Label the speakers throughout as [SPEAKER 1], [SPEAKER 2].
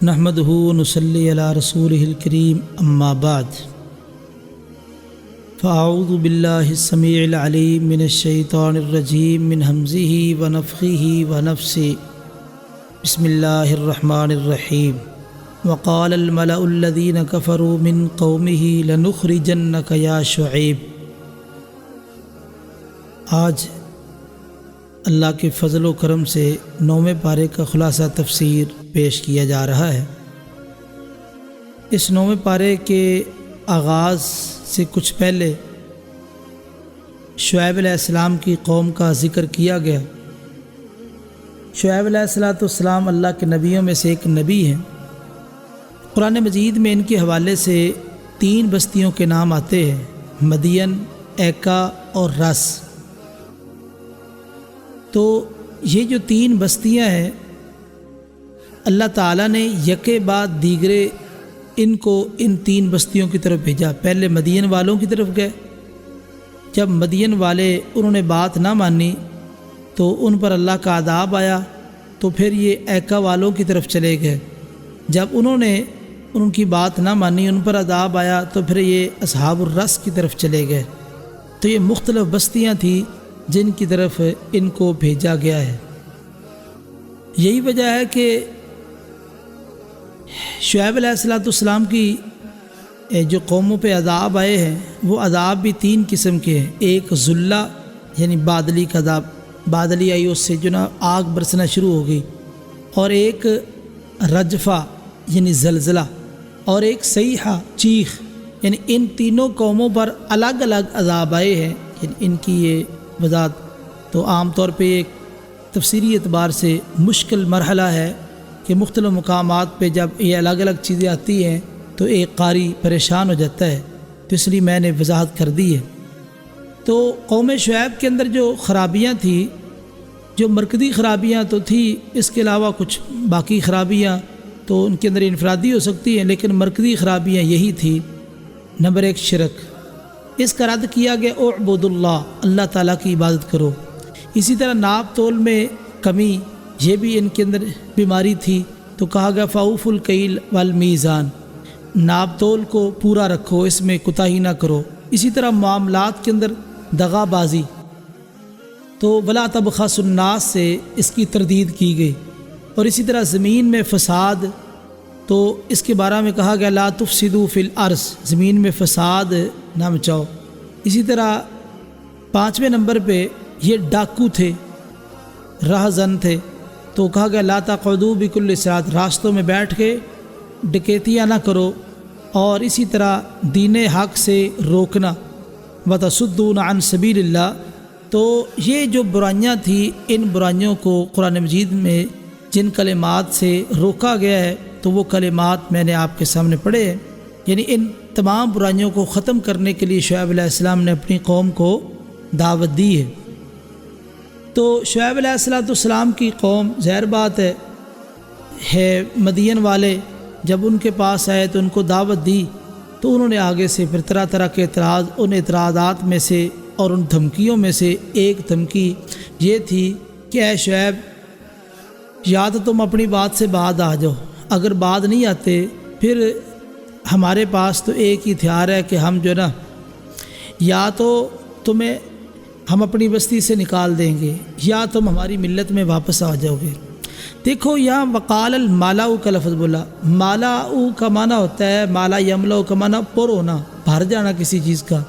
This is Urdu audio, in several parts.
[SPEAKER 1] نحمدہ ونصلی علی رسولہ الکریم اما بعد فاعوذ باللہ السمیع العلیم من الشیطان الرجیم من ہمزہ ونفخہ ونفثہ بسم اللہ الرحمن الرحیم وقال الملأ الذین کفروا من قومہ لنخرجنک یا شعیب۔ آج اللہ کے فضل و کرم سے 9ویں پارے کا خلاصہ تفسیر پیش کیا جا رہا ہے۔ اس 9ویں پارے کے آغاز سے کچھ پہلے شعیب علیہ السلام کی قوم کا ذکر کیا گیا۔ شعیب علیہ السلام اللہ کے نبیوں میں سے ایک نبی ہیں۔ قرآن مجید میں ان کے حوالے سے 3 بستیوں کے نام آتے ہیں، مدین، ایکا اور رس۔ تو یہ جو 3 بستیاں ہیں، اللہ تعالیٰ نے یکے بعد دیگرے ان کو ان 3 بستیوں کی طرف بھیجا۔ پہلے مدین والوں کی طرف گئے، جب مدین والے انہوں نے بات نہ مانی تو ان پر اللہ کا عذاب آیا، تو پھر یہ ایکا والوں کی طرف چلے گئے، جب انہوں نے ان کی بات نہ مانی ان پر عذاب آیا تو پھر یہ اصحاب الرس کی طرف چلے گئے۔ تو یہ مختلف بستیاں تھیں جن کی طرف ان کو بھیجا گیا ہے۔ یہی وجہ ہے کہ شعیب علیہ السلام کی جو قوموں پہ عذاب آئے ہیں وہ عذاب بھی 3 قسم کے ہیں۔ ایک ذلہ یعنی بادلی کا عذاب، بادلی آئی اس سے جو نا آگ برسنا شروع ہو گئی، اور ایک رجفہ یعنی زلزلہ، اور ایک صیحہ چیخ، یعنی ان تینوں قوموں پر الگ الگ عذاب آئے ہیں۔ یعنی ان کی یہ وضاحت تو عام طور پہ ایک تفسیری اعتبار سے مشکل مرحلہ ہے کہ مختلف مقامات پہ جب یہ الگ الگ چیزیں آتی ہیں تو ایک قاری پریشان ہو جاتا ہے، تو اس لیے میں نے وضاحت کر دی ہے۔ تو قوم شعیب کے اندر جو خرابیاں تھیں، جو مرکزی خرابیاں تو تھی، اس کے علاوہ کچھ باقی خرابیاں تو ان کے اندر انفرادی ہو سکتی ہیں، لیکن مرکزی خرابیاں یہی تھی۔ نمبر 1 شرک، اس کا رد کیا گیا اعبد اللہ، اللہ تعالیٰ کی عبادت کرو۔ اسی طرح ناپ تول میں کمی، یہ بھی ان کے اندر بیماری تھی، تو کہا گیا فاوفوا الکیل والمیزان، ناپ تول کو پورا رکھو، اس میں کوتاہی نہ کرو۔ اسی طرح معاملات کے اندر دغا بازی، تو ولا تبخسوا الناس سے اس کی تردید کی گئی۔ اور اسی طرح زمین میں فساد، تو اس کے بارے میں کہا گیا لا تفسدوا فی الارض، زمین میں فساد نہ مچاؤ۔ اسی طرح 5ویں نمبر پہ یہ ڈاکو تھے، رہزن تھے، تو کہا گیا لا تقعدوا بکل صراط، راستوں میں بیٹھ کے ڈکیتیاں نہ کرو۔ اور اسی طرح دین حق سے روکنا، وتصدون عن سبیل اللہ۔ تو یہ جو برائیاں تھیں، ان برائیوں کو قرآن مجید میں جن کلمات سے روکا گیا ہے تو وہ کلمات میں نے آپ کے سامنے پڑھے ہیں۔ یعنی ان تمام برائیوں کو ختم کرنے کے لیے شعیب علیہ السلام نے اپنی قوم کو دعوت دی ہے۔ تو شعیب علیہ السلام کی قوم ظاہر بات ہے مدین والے جب ان کے پاس آئے تو ان کو دعوت دی، تو انہوں نے آگے سے پھر طرح طرح کے اعتراض، ان اعتراضات میں سے اور ان دھمکیوں میں سے ایک دھمکی یہ تھی کہ اے شعیب، یا تو تم اپنی بات سے بعد آ جاؤ، اگر بعد نہیں آتے پھر ہمارے پاس تو ایک ہی ہتھیار ہے کہ ہم جو نا یا تو تمہیں ہم اپنی بستی سے نکال دیں گے یا تم ہماری ملت میں واپس آ جاؤ گے۔ دیکھو یہاں وقال المالا کا لفظ بولا، مالا کا معنی ہوتا ہے مالا یملا کا معنی پر ہونا، بھر جانا کسی چیز کا۔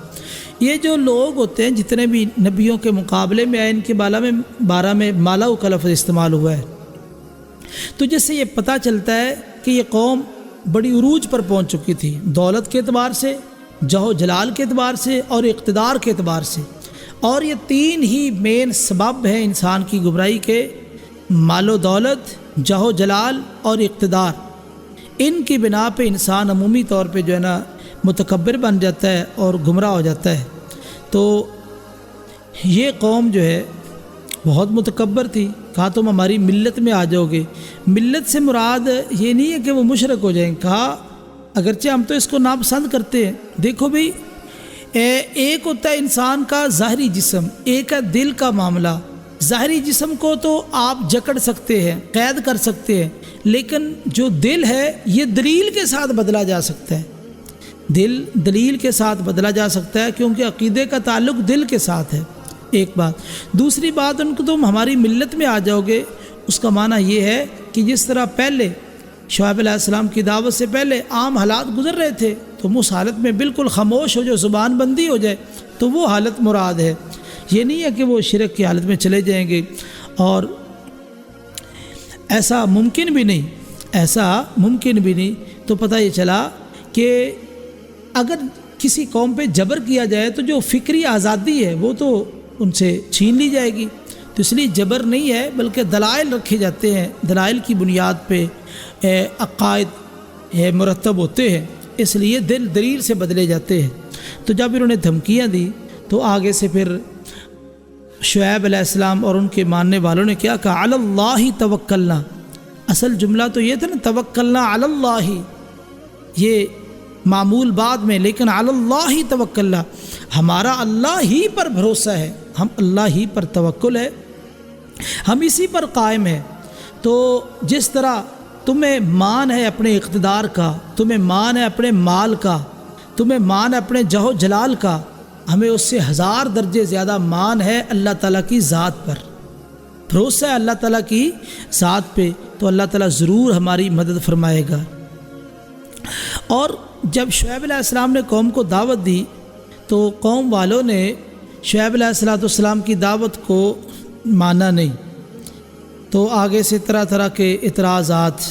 [SPEAKER 1] یہ جو لوگ ہوتے ہیں جتنے بھی نبیوں کے مقابلے میں آئے، ان کے بارہ میں مالا کا لفظ استعمال ہوا ہے۔ تو جس سے یہ پتہ چلتا ہے کہ یہ قوم بڑی عروج پر پہنچ چکی تھی، دولت کے اعتبار سے، جہو جلال کے اعتبار سے اور اقتدار کے اعتبار سے۔ اور یہ 3 ہی مین سبب ہیں انسان کی گمراہی کے، مال و دولت، جہو جلال اور اقتدار۔ ان کی بنا پہ انسان عمومی طور پہ جو ہے نا متکبر بن جاتا ہے اور گمراہ ہو جاتا ہے۔ تو یہ قوم جو ہے بہت متکبر تھی، کہا تم ہماری ملت میں آ جاؤ گے۔ ملت سے مراد یہ نہیں ہے کہ وہ مشرک ہو جائیں، کہا اگرچہ ہم تو اس کو ناپسند کرتے ہیں۔ دیکھو بھئی، ایک ہوتا ہے انسان کا ظاہری جسم، ایک ہے دل کا معاملہ۔ ظاہری جسم کو تو آپ جکڑ سکتے ہیں، قید کر سکتے ہیں، لیکن جو دل ہے یہ دلیل کے ساتھ بدلا جا سکتا ہے، دل دلیل کے ساتھ بدلا جا سکتا ہے، کیونکہ عقیدے کا تعلق دل کے ساتھ ہے، ایک بات۔ دوسری بات، ان کو تم ہماری ملت میں آ جاؤ گے، اس کا معنی یہ ہے کہ جس طرح پہلے شعیب علیہ السلام کی دعوت سے پہلے عام حالات گزر رہے تھے، تم اس حالت میں بالکل خاموش ہو جو زبان بندی ہو جائے، تو وہ حالت مراد ہے۔ یہ نہیں ہے کہ وہ شرک کی حالت میں چلے جائیں گے، اور ایسا ممکن بھی نہیں۔ تو پتہ یہ چلا کہ اگر کسی قوم پہ جبر کیا جائے تو جو فکری آزادی ہے وہ تو ان سے چھین لی جائے گی، تو اس لیے جبر نہیں ہے بلکہ دلائل رکھے جاتے ہیں، دلائل کی بنیاد پہ عقائد مرتب ہوتے ہیں، اس لیے دلیل سے بدلے جاتے ہیں۔ تو جب انہوں نے دھمکیاں دی تو آگے سے پھر شعیب علیہ السلام اور ان کے ماننے والوں نے کیا کہا؟ علی اللہ توکلنا۔ اصل جملہ تو یہ تھا نا، توکلنا علی اللہ، یہ معمول بعد میں، لیکن علی اللہ توکلنا، ہمارا اللہ ہی پر بھروسہ ہے، ہم اللہ ہی پر توکل ہے، ہم اسی پر قائم ہیں۔ تو جس طرح تمہیں مان ہے اپنے اقتدار کا، تمہیں مان ہے اپنے مال کا، تمہیں مان ہے اپنے جہو جلال کا، ہمیں اس سے 1000 درجے زیادہ مان ہے اللہ تعالیٰ کی ذات پر، بھروسہ ہے اللہ تعالیٰ کی ذات پہ، تو اللہ تعالیٰ ضرور ہماری مدد فرمائے گا۔ اور جب شعیب علیہ السلام نے قوم کو دعوت دی تو قوم والوں نے شعیب علیہ السلام کی دعوت کو مانا نہیں، تو آگے سے طرح طرح کے اعتراضات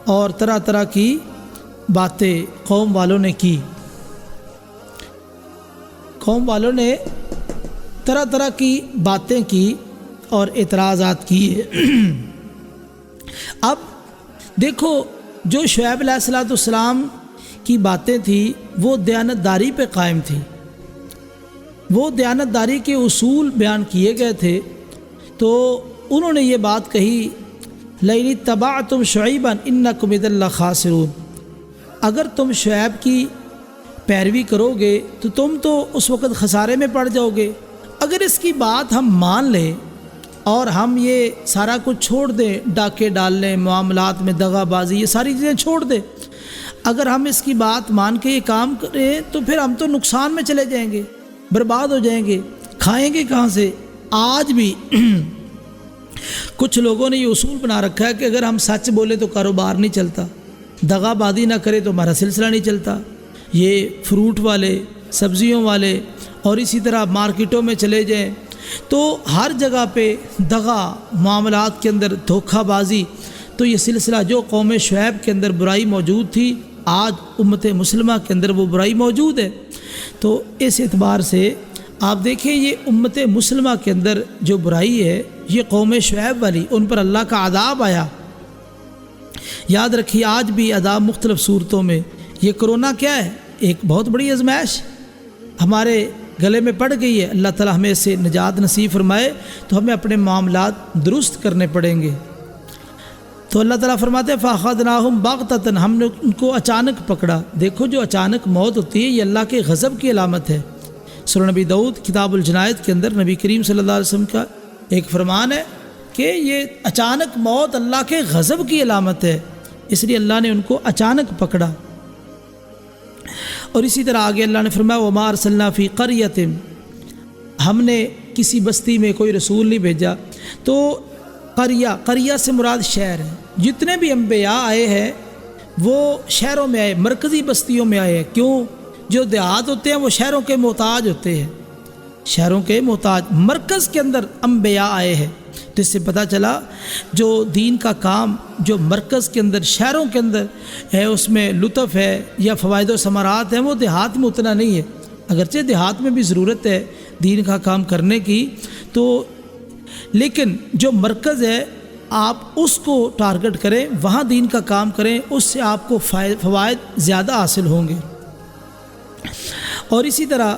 [SPEAKER 1] اور طرح طرح کی باتیں قوم والوں نے کی، قوم والوں نے طرح طرح کی باتیں کی اور اعتراضات کیے۔ اب دیکھو، جو شعیب علیہ السلام کی باتیں تھیں وہ دیانتداری پہ قائم تھی، وہ دیانتداری کے اصول بیان کیے گئے تھے، تو انہوں نے یہ بات کہی، لئن اتبعتم شعیبا انکم اذا لخاسرون، اگر تم شعیب کی پیروی کرو گے تو تم تو اس وقت خسارے میں پڑ جاؤ گے۔ اگر اس کی بات ہم مان لیں اور ہم یہ سارا کچھ چھوڑ دیں، ڈاکے ڈالنے، معاملات میں دغا بازی، یہ ساری چیزیں چھوڑ دیں، اگر ہم اس کی بات مان کے یہ کام کریں تو پھر ہم تو نقصان میں چلے جائیں گے، برباد ہو جائیں گے، کھائیں گے کہاں سے؟ آج بھی کچھ لوگوں نے یہ اصول بنا رکھا ہے کہ اگر ہم سچ بولے تو کاروبار نہیں چلتا، دغا بازی نہ کرے تو ہمارا سلسلہ نہیں چلتا۔ یہ فروٹ والے، سبزیوں والے، اور اسی طرح مارکیٹوں میں چلے جائیں تو ہر جگہ پہ دغا، معاملات کے اندر دھوکہ بازی، تو یہ سلسلہ جو قوم شعیب کے اندر برائی موجود تھی، آج امت مسلمہ کے اندر وہ برائی موجود ہے۔ تو اس اعتبار سے آپ دیکھیں، یہ امت مسلمہ کے اندر جو برائی ہے یہ قوم شعیب والی، ان پر اللہ کا عذاب آیا۔ یاد رکھیے، آج بھی عذاب مختلف صورتوں میں۔ یہ کرونا کیا ہے؟ ایک بہت بڑی آزمائش ہمارے گلے میں پڑ گئی ہے، اللہ تعالیٰ ہمیں اس سے نجات نصیب فرمائے، تو ہمیں اپنے معاملات درست کرنے پڑیں گے۔ تو اللہ تعالیٰ فرماتے ہیں فَأَخَذْنَاهُمْ بَغْتَةً، ہم نے ان کو اچانک پکڑا۔ دیکھو، جو اچانک موت ہوتی ہے یہ اللہ کے غضب کی علامت ہے۔ سورہ نبی داؤد کتاب الجنائز کے اندر نبی کریم صلی اللہ علیہ وسلم کا ایک فرمان ہے کہ یہ اچانک موت اللہ کے غضب کی علامت ہے، اس لیے اللہ نے ان کو اچانک پکڑا۔ اور اسی طرح آگے اللہ نے فرمایا وَمَا أَرْسَلْنَا فِي قَرْيَةٍ، ہم نے کسی بستی میں کوئی رسول نہیں بھیجا۔ تو قریہ سے مراد شہر ہے، جتنے بھی انبیاء آئے ہیں وہ شہروں میں آئے، مرکزی بستیوں میں آئے ہیں۔ کیوں؟ جو دیہات ہوتے ہیں وہ شہروں کے محتاج ہوتے ہیں، شہروں کے محتاج، مرکز کے اندر انبیاء آئے ہیں۔ تو اس سے پتہ چلا جو دین کا کام جو مرکز کے اندر، شہروں کے اندر ہے، اس میں لطف ہے یا فوائد و ثمرات ہیں، وہ دیہات میں اتنا نہیں ہے۔ اگرچہ دیہات میں بھی ضرورت ہے دین کا کام کرنے کی، تو لیکن جو مرکز ہے آپ اس کو ٹارگٹ کریں، وہاں دین کا کام کریں، اس سے آپ کو فوائد زیادہ حاصل ہوں گے۔ اور اسی طرح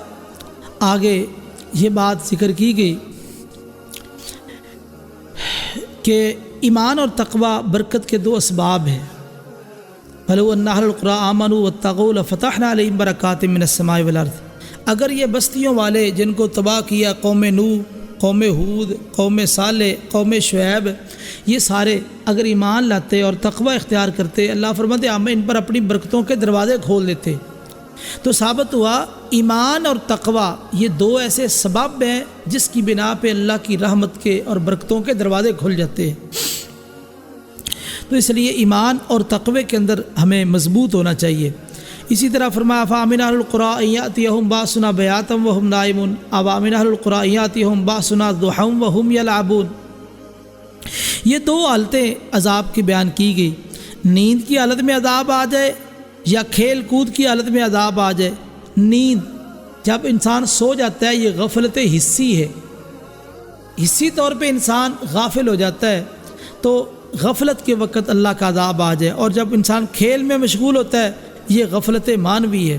[SPEAKER 1] آگے یہ بات ذکر کی گئی کہ ایمان اور تقوی برکت کے 2 اسباب ہیں۔ وَلَوْ أَنَّ أَهْلَ الْقُرَىٰ آمَنُوا وَاتَّقَوْا لَفَتَحْنَا عَلَيْهِمْ بَرَكَاتٍ مِّنَ السَّمَاءِ وَالْأَرْضِ، اگر یہ بستیوں والے جن کو تباہ کیا، قوم نوح، قوم ہود، قوم صالح، قوم شعیب، یہ سارے اگر ایمان لاتے اور تقوی اختیار کرتے، اللہ فرماتے ہم ان پر اپنی برکتوں کے دروازے کھول دیتے۔ تو ثابت ہوا ایمان اور تقوی یہ دو ایسے سبب ہیں جس کی بنا پہ اللہ کی رحمت کے اور برکتوں کے دروازے کھل جاتے ہیں۔ تو اس لیے ایمان اور تقوی کے اندر ہمیں مضبوط ہونا چاہیے۔ اسی طرح فرمایا فَأَمِنَ أَهْلُ الْقُرَىٰ أَن يَأْتِيَهُم بَأْسُنَا بَيَاتًا وَهُمْ نَائِمُونَ أَوْ أَمِنَ أَهْلُ الْقُرَىٰ أَن يَأْتِيَهُم بَأْسُنَا ضُحًى وَهُمْ يَلْعَبُونَ۔ یہ دو حالتیں عذاب کی بیان کی گئی، نیند کی حالت میں عذاب آ جائے یا کھیل کود کی حالت میں عذاب آ جائے۔ نیند جب انسان سو جاتا ہے یہ غفلت حسی ہے، حسی طور پہ انسان غافل ہو جاتا ہے، تو غفلت کے وقت اللہ کا عذاب آ جائے، اور جب انسان کھیل میں مشغول ہوتا ہے یہ غفلت معنوی ہے۔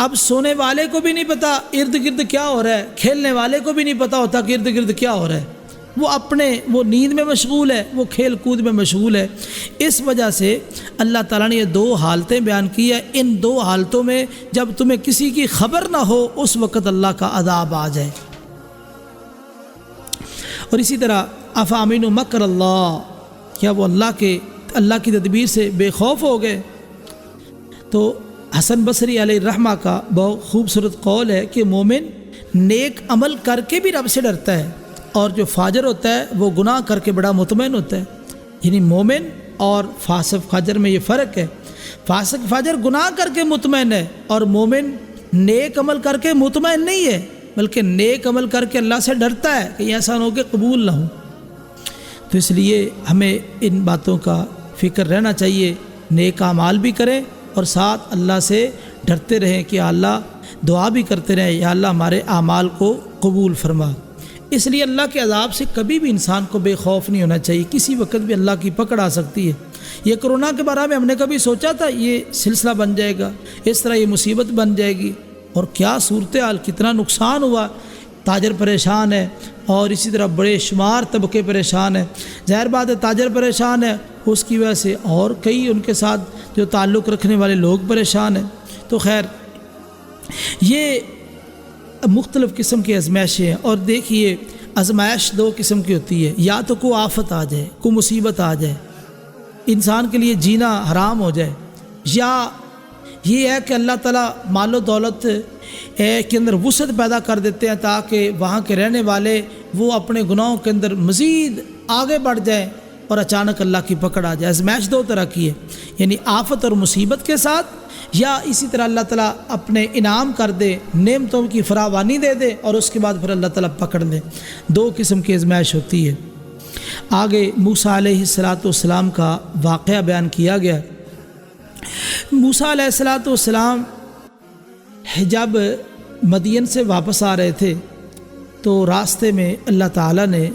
[SPEAKER 1] اب سونے والے کو بھی نہیں پتہ ارد گرد کیا ہو رہا ہے، کھیلنے والے کو بھی نہیں پتہ ہوتا کہ ارد گرد کیا ہو رہا ہے، وہ نیند میں مشغول ہے، وہ کھیل کود میں مشغول ہے۔ اس وجہ سے اللہ تعالیٰ نے یہ دو حالتیں بیان کی ہے، ان دو حالتوں میں جب تمہیں کسی کی خبر نہ ہو اس وقت اللہ کا عذاب آ جائے۔ اور اسی طرح افامنوا مکر اللہ، کیا وہ اللہ کی تدبیر سے بے خوف ہو گئے؟ تو حسن بصری علیہ الرحمہ کا بہت خوبصورت قول ہے کہ مومن نیک عمل کر کے بھی رب سے ڈرتا ہے، اور جو فاجر ہوتا ہے وہ گناہ کر کے بڑا مطمئن ہوتا ہے۔ یعنی مومن اور فاسق فاجر میں یہ فرق ہے، فاسق فاجر گناہ کر کے مطمئن ہے، اور مومن نیک عمل کر کے مطمئن نہیں ہے، بلکہ نیک عمل کر کے اللہ سے ڈرتا ہے کہ ایسا نہ ہو کہ قبول نہ ہو۔ تو اس لیے ہمیں ان باتوں کا فکر رہنا چاہیے، نیک اعمال بھی کریں اور ساتھ اللہ سے ڈرتے رہیں کہ اللہ دعا بھی کرتے رہیں یا اللہ ہمارے اعمال کو قبول فرما۔ اس لیے اللہ کے عذاب سے کبھی بھی انسان کو بے خوف نہیں ہونا چاہیے، کسی وقت بھی اللہ کی پکڑ آ سکتی ہے۔ یہ کرونا کے بارے میں ہم نے کبھی سوچا تھا یہ سلسلہ بن جائے گا، اس طرح یہ مصیبت بن جائے گی، اور کیا صورتحال، کتنا نقصان ہوا، تاجر پریشان ہے اور اسی طرح بڑے شمار طبقے پریشان ہیں۔ ظاہر بات ہے تاجر پریشان ہے، اس کی وجہ سے اور کئی ان کے ساتھ جو تعلق رکھنے والے لوگ پریشان ہیں۔ تو خیر یہ مختلف قسم کی آزمائشیں ہیں، اور دیکھیے آزمائش دو قسم کی ہوتی ہے، یا تو کوئی آفت آ جائے، کوئی مصیبت آ جائے، انسان کے لیے جینا حرام ہو جائے، یا یہ ہے کہ اللہ تعالیٰ مال و دولت کے اندر وسعت پیدا کر دیتے ہیں تاکہ وہاں کے رہنے والے وہ اپنے گناہوں کے اندر مزید آگے بڑھ جائیں اور اچانک اللہ کی پکڑ آ جائے۔ آزمائش دو طرح کی ہے، یعنی آفت اور مصیبت کے ساتھ، یا اسی طرح اللہ تعالیٰ اپنے انعام کر دے، نعمتوں کی فراوانی دے دے اور اس کے بعد پھر اللہ تعالیٰ پکڑ دے۔ دو قسم کی آزمائش ہوتی ہے۔ آگے موسیٰ علیہ السلام کا واقعہ بیان کیا گیا۔ موسیٰ علیہ السلام جب مدین سے واپس آ رہے تھے تو راستے میں اللہ تعالیٰ نے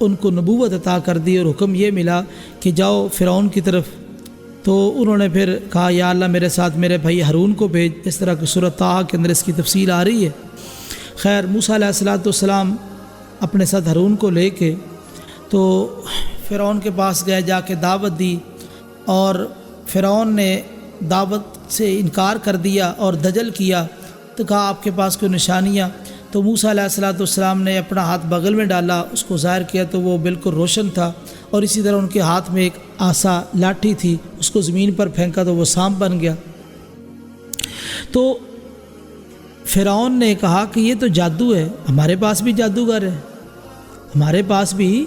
[SPEAKER 1] ان کو نبوت عطا کر دی اور حکم یہ ملا کہ جاؤ فرعون کی طرف۔ تو انہوں نے پھر کہا یا اللہ میرے ساتھ میرے بھائی ہارون کو بھیج، اس طرح کی سورۃ طٰہٰ کے اندر اس کی تفصیل آ رہی ہے۔ خیر موسیٰ علیہ السلام اپنے ساتھ ہارون کو لے کے تو فرعون کے پاس گئے، جا کے دعوت دی، اور فرعون نے دعوت سے انکار کر دیا اور دجل کیا، تو کہا آپ کے پاس کوئی نشانیاں؟ تو موسیٰ علیہ السلام نے اپنا ہاتھ بغل میں ڈالا، اس کو ظاہر کیا تو وہ بالکل روشن تھا، اور اسی طرح ان کے ہاتھ میں ایک عصا لاٹھی تھی، اس کو زمین پر پھینکا تو وہ سانپ بن گیا۔ تو فرعون نے کہا کہ یہ تو جادو ہے، ہمارے پاس بھی جادوگر ہے، ہمارے پاس بھی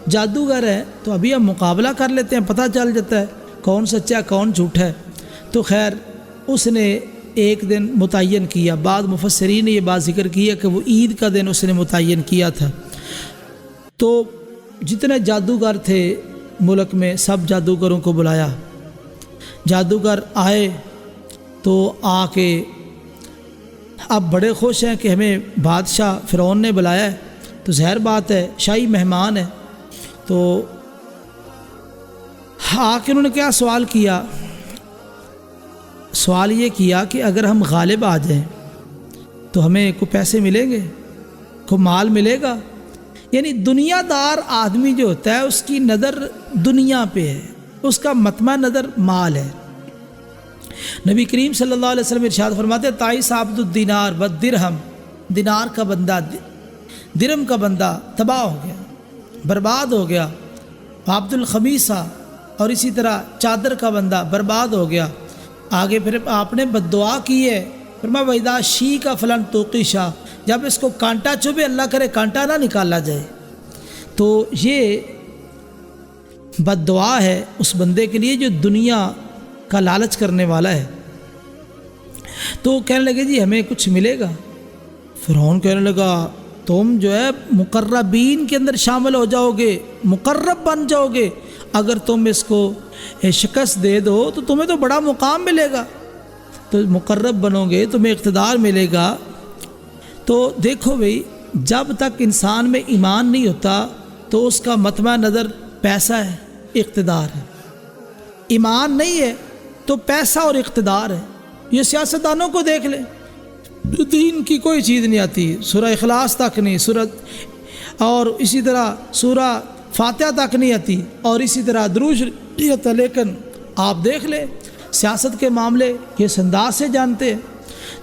[SPEAKER 1] جادوگر ہے، تو ابھی ہم مقابلہ کر لیتے ہیں، پتہ چل جاتا ہے کون سچا کون جھوٹا ہے۔ تو خیر اس نے ایک دن متعین کیا، بعض مفسرین نے یہ بات ذکر کی ہے کہ وہ عید کا دن اس نے متعین کیا تھا۔ تو جتنے جادوگر تھے ملک میں سب جادوگروں کو بلایا، جادوگر آئے تو آ کے اب بڑے خوش ہیں کہ ہمیں بادشاہ فرعون نے بلایا ہے، تو ظاہر بات ہے شاہی مہمان ہے۔ تو آ کے انہوں نے کیا سوال کیا؟ سوال یہ کیا کہ اگر ہم غالب آ جائیں تو ہمیں کوئی پیسے ملیں گے، کوئی مال ملے گا؟ یعنی دنیا دار آدمی جو ہوتا ہے اس کی نظر دنیا پہ ہے، اس کا مطمع نظر مال ہے۔ نبی کریم صلی اللہ علیہ وسلم ارشاد فرماتے ہیں تائس عبد الدینار والدرہم، دینار کا بندہ درم کا بندہ تباہ ہو گیا، برباد ہو گیا، عبد الخمیسہ اور اسی طرح چادر کا بندہ برباد ہو گیا۔ آگے پھر آپ نے بد دعا کی ہے، فرمایا وَإِذَا شِيكَ فَلَن تُوقِشَ، جب اس کو کانٹا چبھے اللہ کرے کانٹا نہ نکالا جائے۔ تو یہ بد دعا ہے اس بندے کے لیے جو دنیا کا لالچ کرنے والا ہے۔ تو کہنے لگے جی ہمیں کچھ ملے گا؟ فرعون کہنے لگا تم جو ہے مقربین کے اندر شامل ہو جاؤ گے، مقرب بن جاؤ گے، اگر تم اس کو شکست دے دو تو تمہیں تو بڑا مقام ملے گا، تو مقرب بنو گے، تمہیں اقتدار ملے گا۔ تو دیکھو بھئی، جب تک انسان میں ایمان نہیں ہوتا تو اس کا مطمع نظر پیسہ ہے، اقتدار ہے۔ ایمان نہیں ہے تو پیسہ اور اقتدار ہے۔ یہ سیاستدانوں کو دیکھ لیں، دین کی کوئی چیز نہیں آتی، سورہ اخلاص تک نہیں، اور اسی طرح سورہ فاتحہ تک نہیں آتی، اور اسی طرح درود نہیں آتا، لیکن آپ دیکھ لیں سیاست کے معاملے کس انداز سے جانتے ہیں۔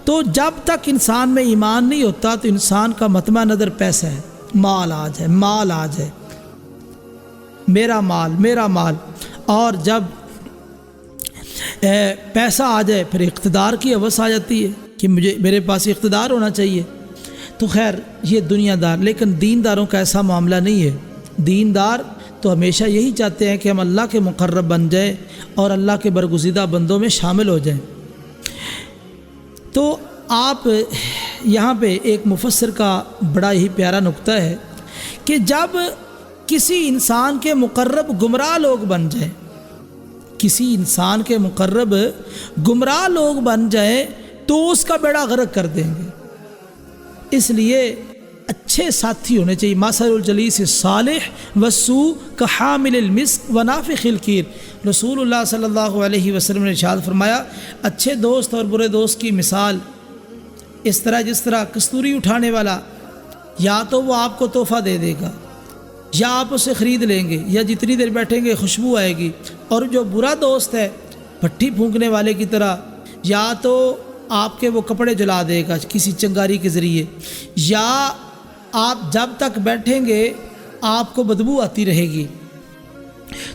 [SPEAKER 1] تو جب تک انسان میں ایمان نہیں ہوتا تو انسان کا مطمع نظر پیسہ ہے، مال آج ہے، مال آج ہے، میرا مال، میرا مال۔ اور جب پیسہ آ جائے پھر اقتدار کی ہوس آ جاتی ہے کہ میرے پاس اقتدار ہونا چاہیے۔ تو خیر یہ دنیا دار، لیکن دینداروں کا ایسا معاملہ نہیں ہے۔ دیندار تو ہمیشہ یہی چاہتے ہیں کہ ہم اللہ کے مقرب بن جائیں اور اللہ کے برگزیدہ بندوں میں شامل ہو جائیں۔ تو آپ یہاں پہ ایک مفسر کا بڑا ہی پیارا نقطہ ہے کہ جب کسی انسان کے مقرب گمراہ لوگ بن جائیں، کسی انسان کے مقرب گمراہ لوگ بن جائیں تو اس کا بیڑا غرق کر دیں گے۔ اس لیے اچھے ساتھی ہونے چاہیے۔ مثل الجلیس الصالح والسوء کحامل المسک ونافخ الکیر، رسول اللہ صلی اللہ علیہ وسلم نے ارشاد فرمایا اچھے دوست اور برے دوست کی مثال اس طرح جس طرح کستوری اٹھانے والا، یا تو وہ آپ کو تحفہ دے دے گا یا آپ اسے خرید لیں گے، یا جتنی دیر بیٹھیں گے خوشبو آئے گی، اور جو برا دوست ہے بھٹی پھونکنے والے کی طرح، یا تو آپ کے وہ کپڑے جلا دے گا کسی چنگاری کے ذریعے، یا آپ جب تک بیٹھیں گے آپ کو بدبو آتی رہے گی۔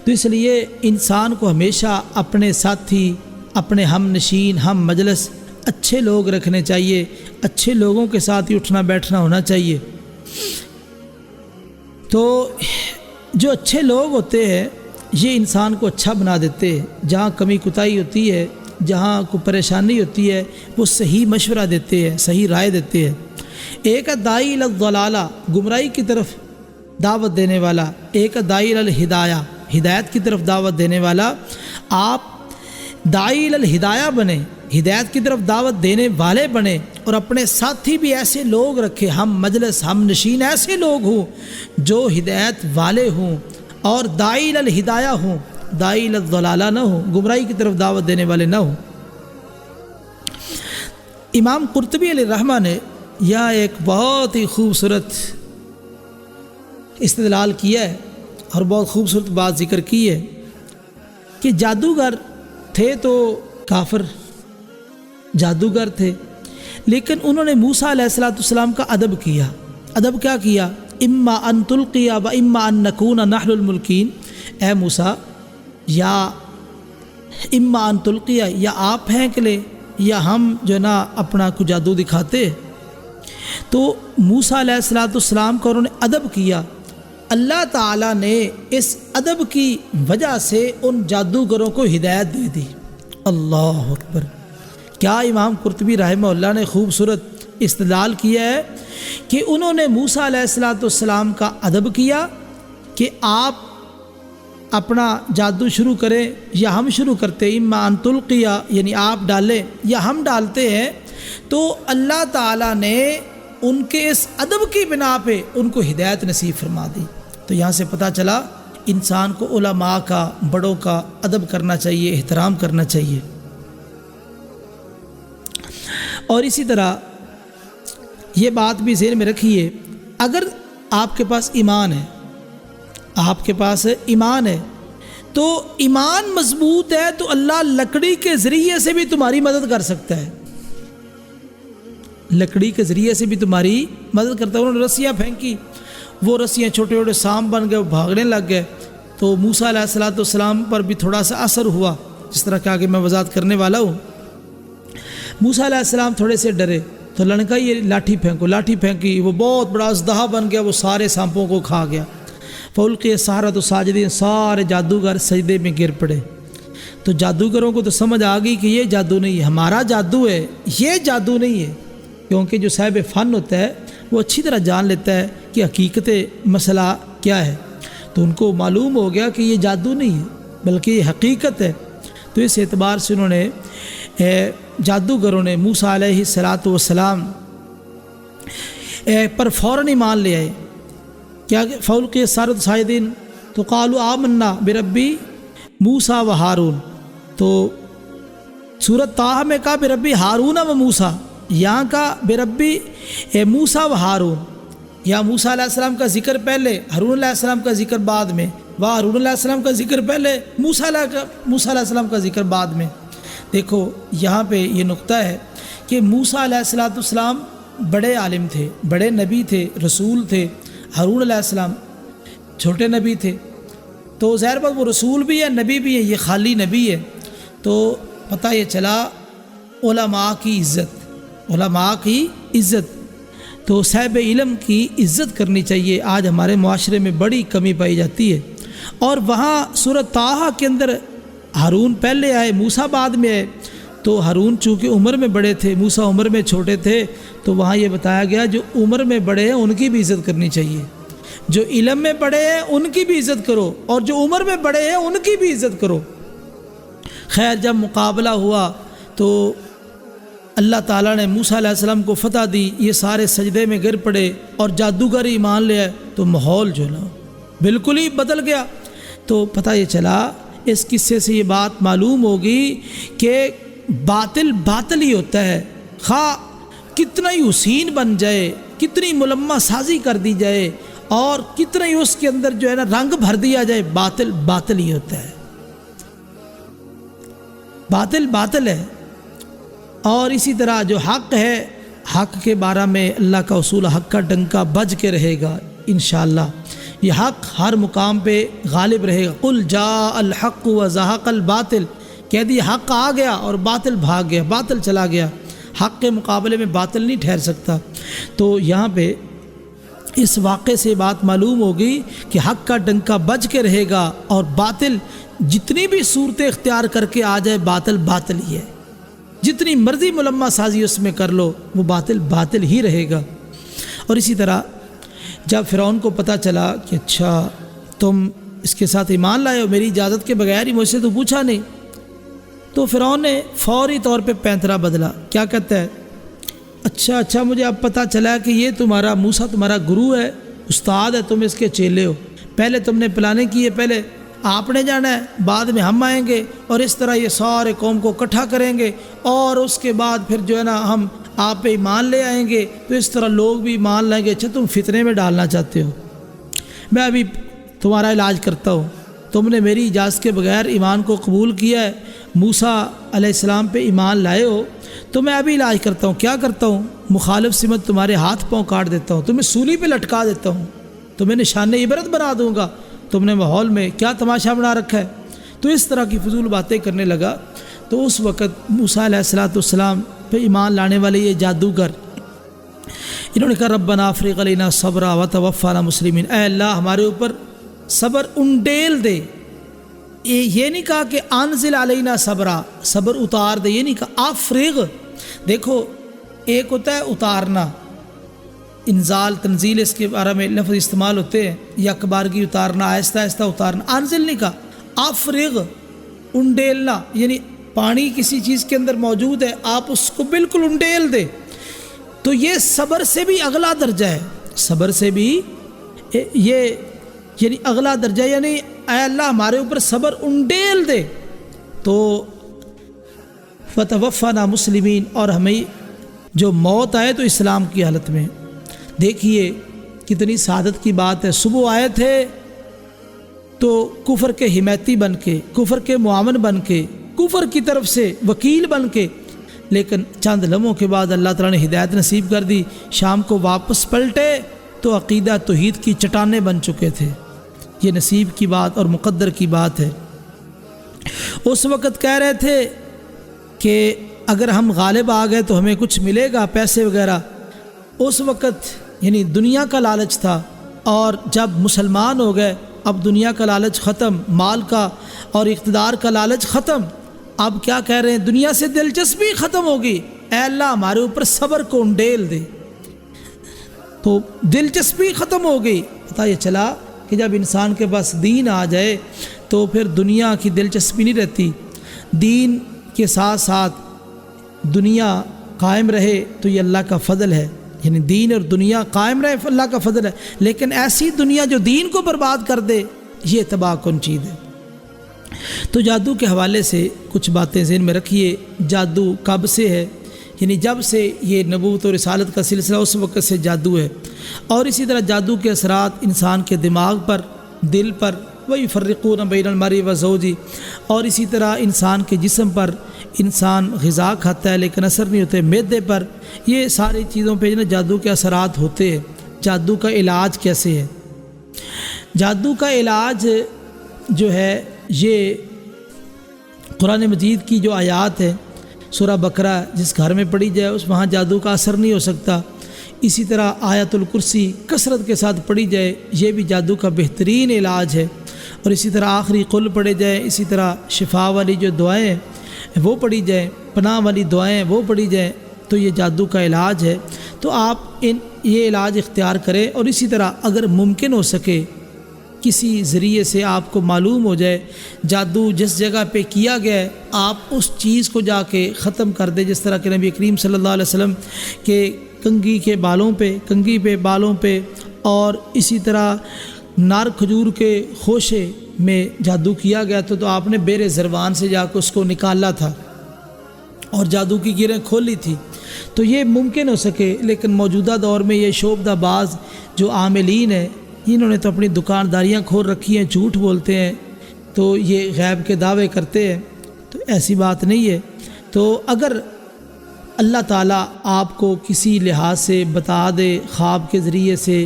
[SPEAKER 1] تو اس لیے انسان کو ہمیشہ اپنے ساتھی، اپنے ہم نشین، ہم مجلس اچھے لوگ رکھنے چاہیے، اچھے لوگوں کے ساتھ ہی اٹھنا بیٹھنا ہونا چاہیے۔ تو جو اچھے لوگ ہوتے ہیں یہ انسان کو اچھا بنا دیتے ہیں۔ جہاں کمی کوتاہی ہوتی ہے، جہاں کوئی پریشانی ہوتی ہے، وہ صحیح مشورہ دیتے ہیں، صحیح رائے دیتے ہیں۔ ایک داعی الی الضلالہ، گمراہی کی طرف دعوت دینے والا، ایک داعی الی الہدایہ، ہدایت کی طرف دعوت دینے والا۔ آپ داعی الی الہدایہ بنیں، ہدایت کی طرف دعوت دینے والے بنیں، اور اپنے ساتھی بھی ایسے لوگ رکھے، ہم مجلس، ہم نشین ایسے لوگ ہوں جو ہدایت والے ہوں اور داعی الی الہدایہ ہوں، داعی الی الضلالہ نہ ہوں، گمراہی کی طرف دعوت دینے والے نہ ہوں۔ امام قرطبی علیہ الرحمہ نے یہاں ایک بہت ہی خوبصورت استدلال کیا ہے اور بہت خوبصورت بات ذکر کی ہے کہ جادوگر تھے تو کافر جادوگر تھے، لیکن انہوں نے موسیٰ علیہ السلام کا ادب کیا۔ ادب کیا کیا؟ اما ان تلقی و اما ان نکون نحن الملکین، اے موسیٰ یا اما ان تلقی، یا آپ پھینک لیں یا ہم جو نا اپنا کو جادو دکھاتے۔ تو موسیٰ علیہ السلام کا انہوں نے ادب کیا۔ اللہ تعالیٰ نے اس ادب کی وجہ سے ان جادوگروں کو ہدایت دے دی۔ اللہ اکبر! کیا امام قرطبی رحمہ اللہ نے خوبصورت استدلال کیا ہے کہ انہوں نے موسیٰ علیہ السلام کا ادب کیا کہ آپ اپنا جادو شروع کریں یا ہم شروع کرتے، اما ان تلقیا یعنی آپ ڈالیں یا ہم ڈالتے ہیں۔ تو اللہ تعالیٰ نے ان کے اس ادب کی بنا پہ ان کو ہدایت نصیب فرما دی۔ تو یہاں سے پتہ چلا انسان کو علماء کا، بڑوں کا ادب کرنا چاہیے، احترام کرنا چاہیے۔ اور اسی طرح یہ بات بھی ذہن میں رکھیے، اگر آپ کے پاس ایمان ہے، آپ کے پاس ایمان ہے تو ایمان مضبوط ہے تو اللہ لکڑی کے ذریعے سے بھی تمہاری مدد کر سکتا ہے۔ لکڑی کے ذریعے سے بھی تمہاری مدد کرتا ہوں۔ انہوں نے رسیاں پھینکی، وہ رسیاں چھوٹے چھوٹے سانپ بن گئے، وہ بھاگنے لگ گئے۔ تو موسیٰ علیہ السلام پر بھی تھوڑا سا اثر ہوا، جس طرح کہ آگے میں وضاحت کرنے والا ہوں۔ موسیٰ علیہ السلام تھوڑے سے ڈرے تو لڑکا یہ لاٹھی پھینکو، لاٹھی پھینکی، وہ بہت بڑا اژدہا بن گیا، وہ سارے سانپوں کو کھا گیا۔ فَأُلْقِيَ السَّحَرَةُ ساجدین، سارے جادوگر سجدے میں گر پڑے۔ تو جادوگروں کو تو سمجھ آ گئی کہ یہ جادو نہیں ہے، ہمارا جادو ہے، یہ جادو نہیں ہے، کیونکہ جو صاحب فن ہوتا ہے وہ اچھی طرح جان لیتا ہے کہ حقیقت مسئلہ کیا ہے۔ تو ان کو معلوم ہو گیا کہ یہ جادو نہیں ہے بلکہ یہ حقیقت ہے۔ تو اس اعتبار سے انہوں نے جادوگروں نے موسیٰ علیہ السلام پر فوراً ایمان لے آئے۔ کیا کہ فَأُلْقِيَ السَّحَرَةُ ساجدین، تو قالوا آمنا بربی موسیٰ و ہارون۔ تو سورۃ طٰہٰ میں کہا بربی ہارون و موسیٰ، یہاں کا بربی موسیٰ و ہارون، یا موسیٰ علیہ السلام کا ذکر پہلے، ہارون علیہ السلام کا ذکر بعد میں، ہارون علیہ السلام کا ذکر پہلے، موسیٰ علیہ السلام کا ذکر بعد میں۔ دیکھو یہاں پہ یہ نقطہ ہے کہ موسیٰ علیہ السلام بڑے عالم تھے، بڑے نبی تھے، رسول تھے۔ ہارون علیہ السلام چھوٹے نبی تھے، تو ظاہر بات وہ رسول بھی ہے، نبی بھی ہے، یہ خالی نبی ہے۔ تو پتہ یہ چلا علماء کی عزت، علماء کی عزت، تو صاحب علم کی عزت کرنی چاہیے۔ آج ہمارے معاشرے میں بڑی کمی پائی جاتی ہے، اور وہاں سورۃ طٰہٰ کے اندر ہارون پہلے آئے، موسیٰ بعد میں آئے۔ تو ہارون چونکہ عمر میں بڑے تھے، موسیٰ عمر میں چھوٹے تھے، تو وہاں یہ بتایا گیا جو عمر میں بڑے ہیں ان کی بھی عزت کرنی چاہیے، جو علم میں بڑے ہیں ان کی بھی عزت کرو، اور جو عمر میں بڑے ہیں ان کی بھی عزت کرو۔ خیر جب مقابلہ ہوا تو اللہ تعالیٰ نے موسیٰ علیہ السلام کو فتح دی، یہ سارے سجدے میں گر پڑے اور جادوگر ایمان لے آئے، تو ماحول جو نا بالکل ہی بدل گیا۔ تو پتہ یہ چلا اس قصے سے یہ بات معلوم ہوگی کہ باطل باطل ہی ہوتا ہے، خواہ کتنا ہی حسین بن جائے، کتنی ملمہ سازی کر دی جائے، اور کتنا ہی اس کے اندر جو ہے نا رنگ بھر دیا جائے، باطل باطل ہی ہوتا ہے، باطل باطل ہے۔ اور اسی طرح جو حق ہے، حق کے بارے میں اللہ کا اصول، حق کا ڈنکا بج کے رہے گا انشاءاللہ۔ یہ حق ہر مقام پہ غالب رہے گا۔ قل جاء الحق وزہق الباطل، کہہ دی حق آ گیا اور باطل بھاگ گیا، باطل چلا گیا، حق کے مقابلے میں باطل نہیں ٹھہر سکتا۔ تو یہاں پہ اس واقعے سے بات معلوم ہوگی کہ حق کا ڈنکا بج کے رہے گا، اور باطل جتنی بھی صورتیں اختیار کر کے آ جائے، باطل باطل ہی ہے، جتنی مرضی ملمہ سازی اس میں کر لو، وہ باطل باطل ہی رہے گا۔ اور اسی طرح جب فرعون کو پتہ چلا کہ اچھا تم اس کے ساتھ ایمان لائے ہو، میری اجازت کے بغیر ہی، مجھ سے تو پوچھا نہیں، تو فرعون نے فوری طور پہ پینترا بدلا۔ کیا کہتا ہے؟ اچھا مجھے اب پتہ چلا کہ یہ تمہارا موسیٰ تمہارا گرو ہے، استاد ہے، تم اس کے چیلے ہو، پہلے تم نے پلانیں کی ہے، پہلے آپ نے جانا ہے، بعد میں ہم آئیں گے، اور اس طرح یہ سارے قوم کو اکٹھا کریں گے، اور اس کے بعد پھر جو ہے نا ہم آپ پہ ایمان لے آئیں گے، تو اس طرح لوگ بھی ایمان لائیں گے۔ اچھا تم فتنے میں ڈالنا چاہتے ہو، میں ابھی تمہارا علاج کرتا ہوں، تم نے میری اجازت کے بغیر ایمان کو قبول کیا ہے، موسیٰ علیہ السلام پہ ایمان لائے ہو، تو میں ابھی علاج کرتا ہوں۔ کیا کرتا ہوں؟ مخالف سمت تمہارے ہاتھ پاؤں کاٹ دیتا ہوں، تمہیں سولی پہ لٹکا دیتا ہوں، تمہیں نشان عبرت بنا دوں گا، تم نے ماحول میں کیا تماشا بنا رکھا ہے۔ تو اس طرح کی فضول باتیں کرنے لگا۔ تو اس وقت موسیٰ علیہ السلام پہ ایمان لانے والے یہ جادوگر، انہوں نے کہا ربنا افرغ علینا صبرا وتوفنا مسلمین، اے اللہ ہمارے اوپر صبر انڈیل دے۔ یہ نہیں کہا کہ انزل علینا صبرا، صبر اتار دے، یہ نہیں کہا افرغ۔ دیکھو ایک ہوتا ہے اتارنا، انزال تنزیل، اس کے بارے میں لفظ استعمال ہوتے ہیں، یک بارگی اتارنا، آہستہ آہستہ اتارنا۔ انزل نہیں کہا، افرغ انڈیلنا، یعنی پانی کسی چیز کے اندر موجود ہے، آپ اس کو بالکل انڈیل دے۔ تو یہ صبر سے بھی اگلا درجہ ہے، صبر سے بھی یہ یعنی اگلا درجہ، یعنی اے اللہ ہمارے اوپر صبر انڈیل دے۔ تو فتوفنا مسلمین، اور ہمیں جو موت آئے تو اسلام کی حالت میں۔ دیکھیے کتنی سعادت کی بات ہے، صبح آئے تھے تو کفر کے حمایتی بن کے، کفر کے معاون بن کے، کفر کی طرف سے وکیل بن کے لیکن چند لمحوں کے بعد اللہ تعالیٰ نے ہدایت نصیب کر دی، شام کو واپس پلٹے تو عقیدہ توحید کی چٹانیں بن چکے تھے۔ یہ نصیب کی بات اور مقدر کی بات ہے۔ اس وقت کہہ رہے تھے کہ اگر ہم غالب آ گئے تو ہمیں کچھ ملے گا، پیسے وغیرہ۔ اس وقت یعنی دنیا کا لالچ تھا، اور جب مسلمان ہو گئے اب دنیا کا لالچ ختم، مال کا اور اقتدار کا لالچ ختم۔ اب کیا کہہ رہے ہیں؟ دنیا سے دلچسپی ختم ہوگی، اے اللہ ہمارے اوپر صبر کو انڈیل دے۔ تو دلچسپی ختم ہو گئی۔ پتہ یہ چلا کہ جب انسان کے پاس دین آ جائے تو پھر دنیا کی دلچسپی نہیں رہتی۔ دین کے ساتھ ساتھ دنیا قائم رہے تو یہ اللہ کا فضل ہے، یعنی دین اور دنیا قائم رہے اللہ کا فضل ہے، لیکن ایسی دنیا جو دین کو برباد کر دے یہ تباہ کن چیز ہے۔ تو جادو کے حوالے سے کچھ باتیں ذہن میں رکھیے۔ جادو کب سے ہے؟ یعنی جب سے یہ نبوت و رسالت کا سلسلہ اس وقت سے جادو ہے، اور اسی طرح جادو کے اثرات انسان کے دماغ پر، دل پر، وَيُفَرِّقُونَ بَيْنَ الْمَرْءِ وَزَوْجِهِ، اور اسی طرح انسان کے جسم پر، انسان غذا کھاتا ہے لیکن اثر نہیں ہوتے، معدے پر، یہ ساری چیزوں پہ جادو کے اثرات ہوتے ہیں۔ جادو کا علاج کیسے ہے؟ جادو کا علاج جو ہے یہ قرآن مجید کی جو آیات ہے، سورہ بقرہ جس گھر میں پڑھی جائے اس وہاں جادو کا اثر نہیں ہو سکتا۔ اسی طرح آیت الکرسی کثرت کے ساتھ پڑھی جائے، یہ بھی جادو کا بہترین علاج ہے۔ اور اسی طرح آخری قل پڑھے جائیں، اسی طرح شفا والی جو دعائیں ہیں وہ پڑھی جائیں، پناہ والی دعائیں وہ پڑھی جائیں، تو یہ جادو کا علاج ہے۔ تو آپ یہ علاج اختیار کریں، اور اسی طرح اگر ممکن ہو سکے کسی ذریعے سے آپ کو معلوم ہو جائے جادو جس جگہ پہ کیا گیا ہے، آپ اس چیز کو جا کے ختم کر دیں، جس طرح کہ نبی کریم صلی اللہ علیہ وسلم کے کنگھی پہ بالوں پہ اور اسی طرح نار کھجور کے خوشے میں جادو کیا گیا تو آپ نے بیر زروان سے جا کے اس کو نکالا تھا اور جادو کی گیریں کھولی تھی۔ تو یہ ممکن ہو سکے، لیکن موجودہ دور میں یہ شعبدہ باز جو عاملین ہیں انہوں نے تو اپنی دکانداریاں کھول رکھی ہیں، جھوٹ بولتے ہیں، تو یہ غیب کے دعوے کرتے ہیں، تو ایسی بات نہیں ہے۔ تو اگر اللہ تعالیٰ آپ کو کسی لحاظ سے بتا دے خواب کے ذریعے سے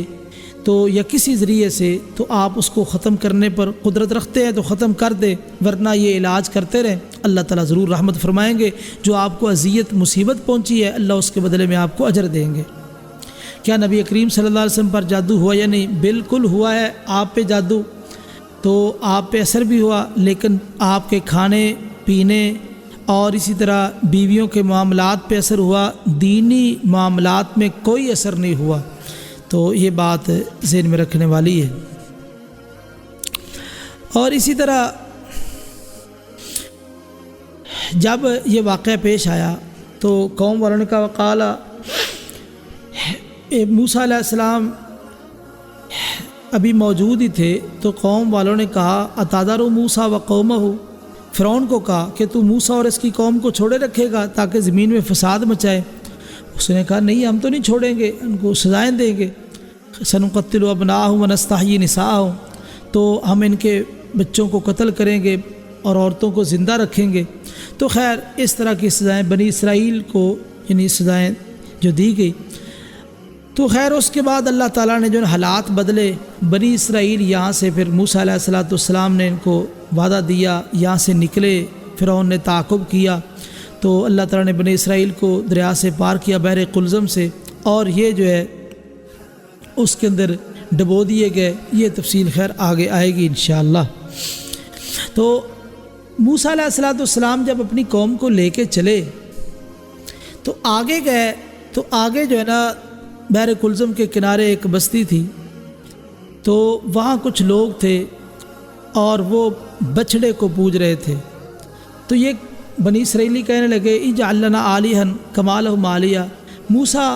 [SPEAKER 1] تو یا کسی ذریعے سے، تو آپ اس کو ختم کرنے پر قدرت رکھتے ہیں تو ختم کر دیں، ورنہ یہ علاج کرتے رہیں، اللہ تعالیٰ ضرور رحمت فرمائیں گے۔ جو آپ کو اذیت مصیبت پہنچی ہے اللہ اس کے بدلے میں آپ کو اجر دیں گے۔ کیا نبی کریم صلی اللہ علیہ وسلم پر جادو ہوا یا نہیں؟ بالکل ہوا ہے آپ پہ جادو، تو آپ پہ اثر بھی ہوا، لیکن آپ کے کھانے پینے اور اسی طرح بیویوں کے معاملات پہ اثر ہوا، دینی معاملات میں کوئی اثر نہیں ہوا۔ تو یہ بات ذہن میں رکھنے والی ہے۔ اور اسی طرح جب یہ واقعہ پیش آیا تو قوم والوں نے کہا وقالا، موسیٰ علیہ السلام ابھی موجود ہی تھے، تو قوم والوں نے کہا اتذر موسیٰ وقومہ، فرعون کو کہا کہ تو موسیٰ اور اس کی قوم کو چھوڑے رکھے گا تاکہ زمین میں فساد مچائے؟ اس نے کہا نہیں، ہم تو نہیں چھوڑیں گے، ان کو سزائیں دیں گے، سنقتل ابناءہم ونستحیی نساءہم، تو ہم ان کے بچوں کو قتل کریں گے اور عورتوں کو زندہ رکھیں گے۔ تو خیر اس طرح کی سزائیں بنی اسرائیل کو، یعنی سزائیں جو دی گئی، تو خیر اس کے بعد اللہ تعالیٰ نے جو حالات بدلے، بنی اسرائیل یہاں سے پھر موسیٰ علیہ السلام نے ان کو وعدہ دیا، یہاں سے نکلے، فرعون نے تعاقب کیا، تو اللہ تعالیٰ نے بنی اسرائیل کو دریا سے پار کیا، بحر قلزم سے، اور یہ جو ہے اس کے اندر ڈبو دیے گئے۔ یہ تفصیل خیر آگے آئے گی انشاءاللہ۔ تو موسیٰ علیہ السلام جب اپنی قوم کو لے کے چلے تو آگے گئے، تو آگے جو ہے نا بحر قلزم کے کنارے ایک بستی تھی، تو وہاں کچھ لوگ تھے اور وہ بچھڑے کو پوج رہے تھے۔ تو یہ بنی اسرائیلی کہنے لگے اجعل لنا آلہا کما لہم آلیہ، موسیٰ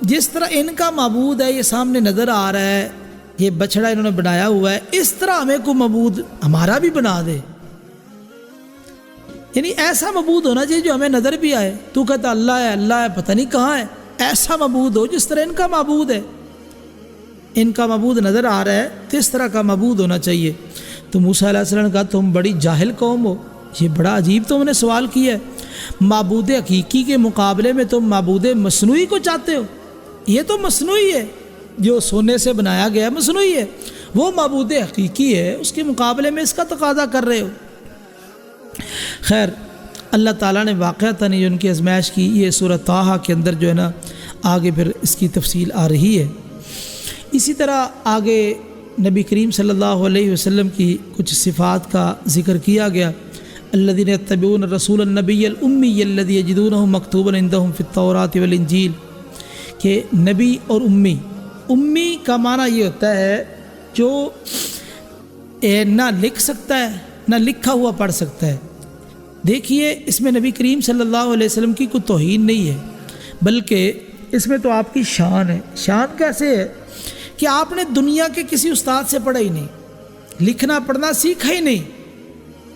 [SPEAKER 1] جس طرح ان کا معبود ہے یہ سامنے نظر آ رہا ہے، یہ بچھڑا انہوں نے بنایا ہوا ہے، اس طرح ہمیں کو معبود ہمارا بھی بنا دے، یعنی ایسا معبود ہونا چاہیے جو ہمیں نظر بھی آئے۔ تو کہتا اللہ ہے پتہ نہیں کہاں ہے، ایسا معبود ہو جس طرح ان کا معبود ہے، ان کا معبود نظر آ رہا ہے تو اس طرح کا معبود ہونا چاہیے۔ تو موسیٰ علیہ السلام نے کہا تم بڑی جاہل قوم ہو، یہ بڑا عجیب تم نے سوال کیا ہے۔ معبود حقیقی کے مقابلے میں تم معبود مصنوعی کو چاہتے ہو؟ یہ تو مصنوعی ہے، جو سونے سے بنایا گیا مصنوعی ہے، وہ معبود حقیقی ہے، اس کے مقابلے میں اس کا تقاضا کر رہے ہو۔ خیر، اللہ تعالیٰ نے واقعتاً جو ان کی آزمائش کی، یہ سورۃ طٰہٰ کے اندر جو ہے نا آگے پھر اس کی تفصیل آ رہی ہے۔ اسی طرح آگے نبی کریم صلی اللہ علیہ وسلم کی کچھ صفات کا ذکر کیا گیا۔ الذین یتبعون الرسول النبی الامی الذی یجدونہ مکتوبا عندہم فی التوراۃ والانجیل، کہ نبی اور امی کا معنی یہ ہوتا ہے جو نہ لکھ سکتا ہے نہ لکھا ہوا پڑھ سکتا ہے۔ دیکھیے اس میں نبی کریم صلی اللہ علیہ وسلم کی کوئی توہین نہیں ہے، بلکہ اس میں تو آپ کی شان ہے۔ شان کیسے ہے کہ آپ نے دنیا کے کسی استاد سے پڑھا ہی نہیں، لکھنا پڑھنا سیکھا ہی نہیں،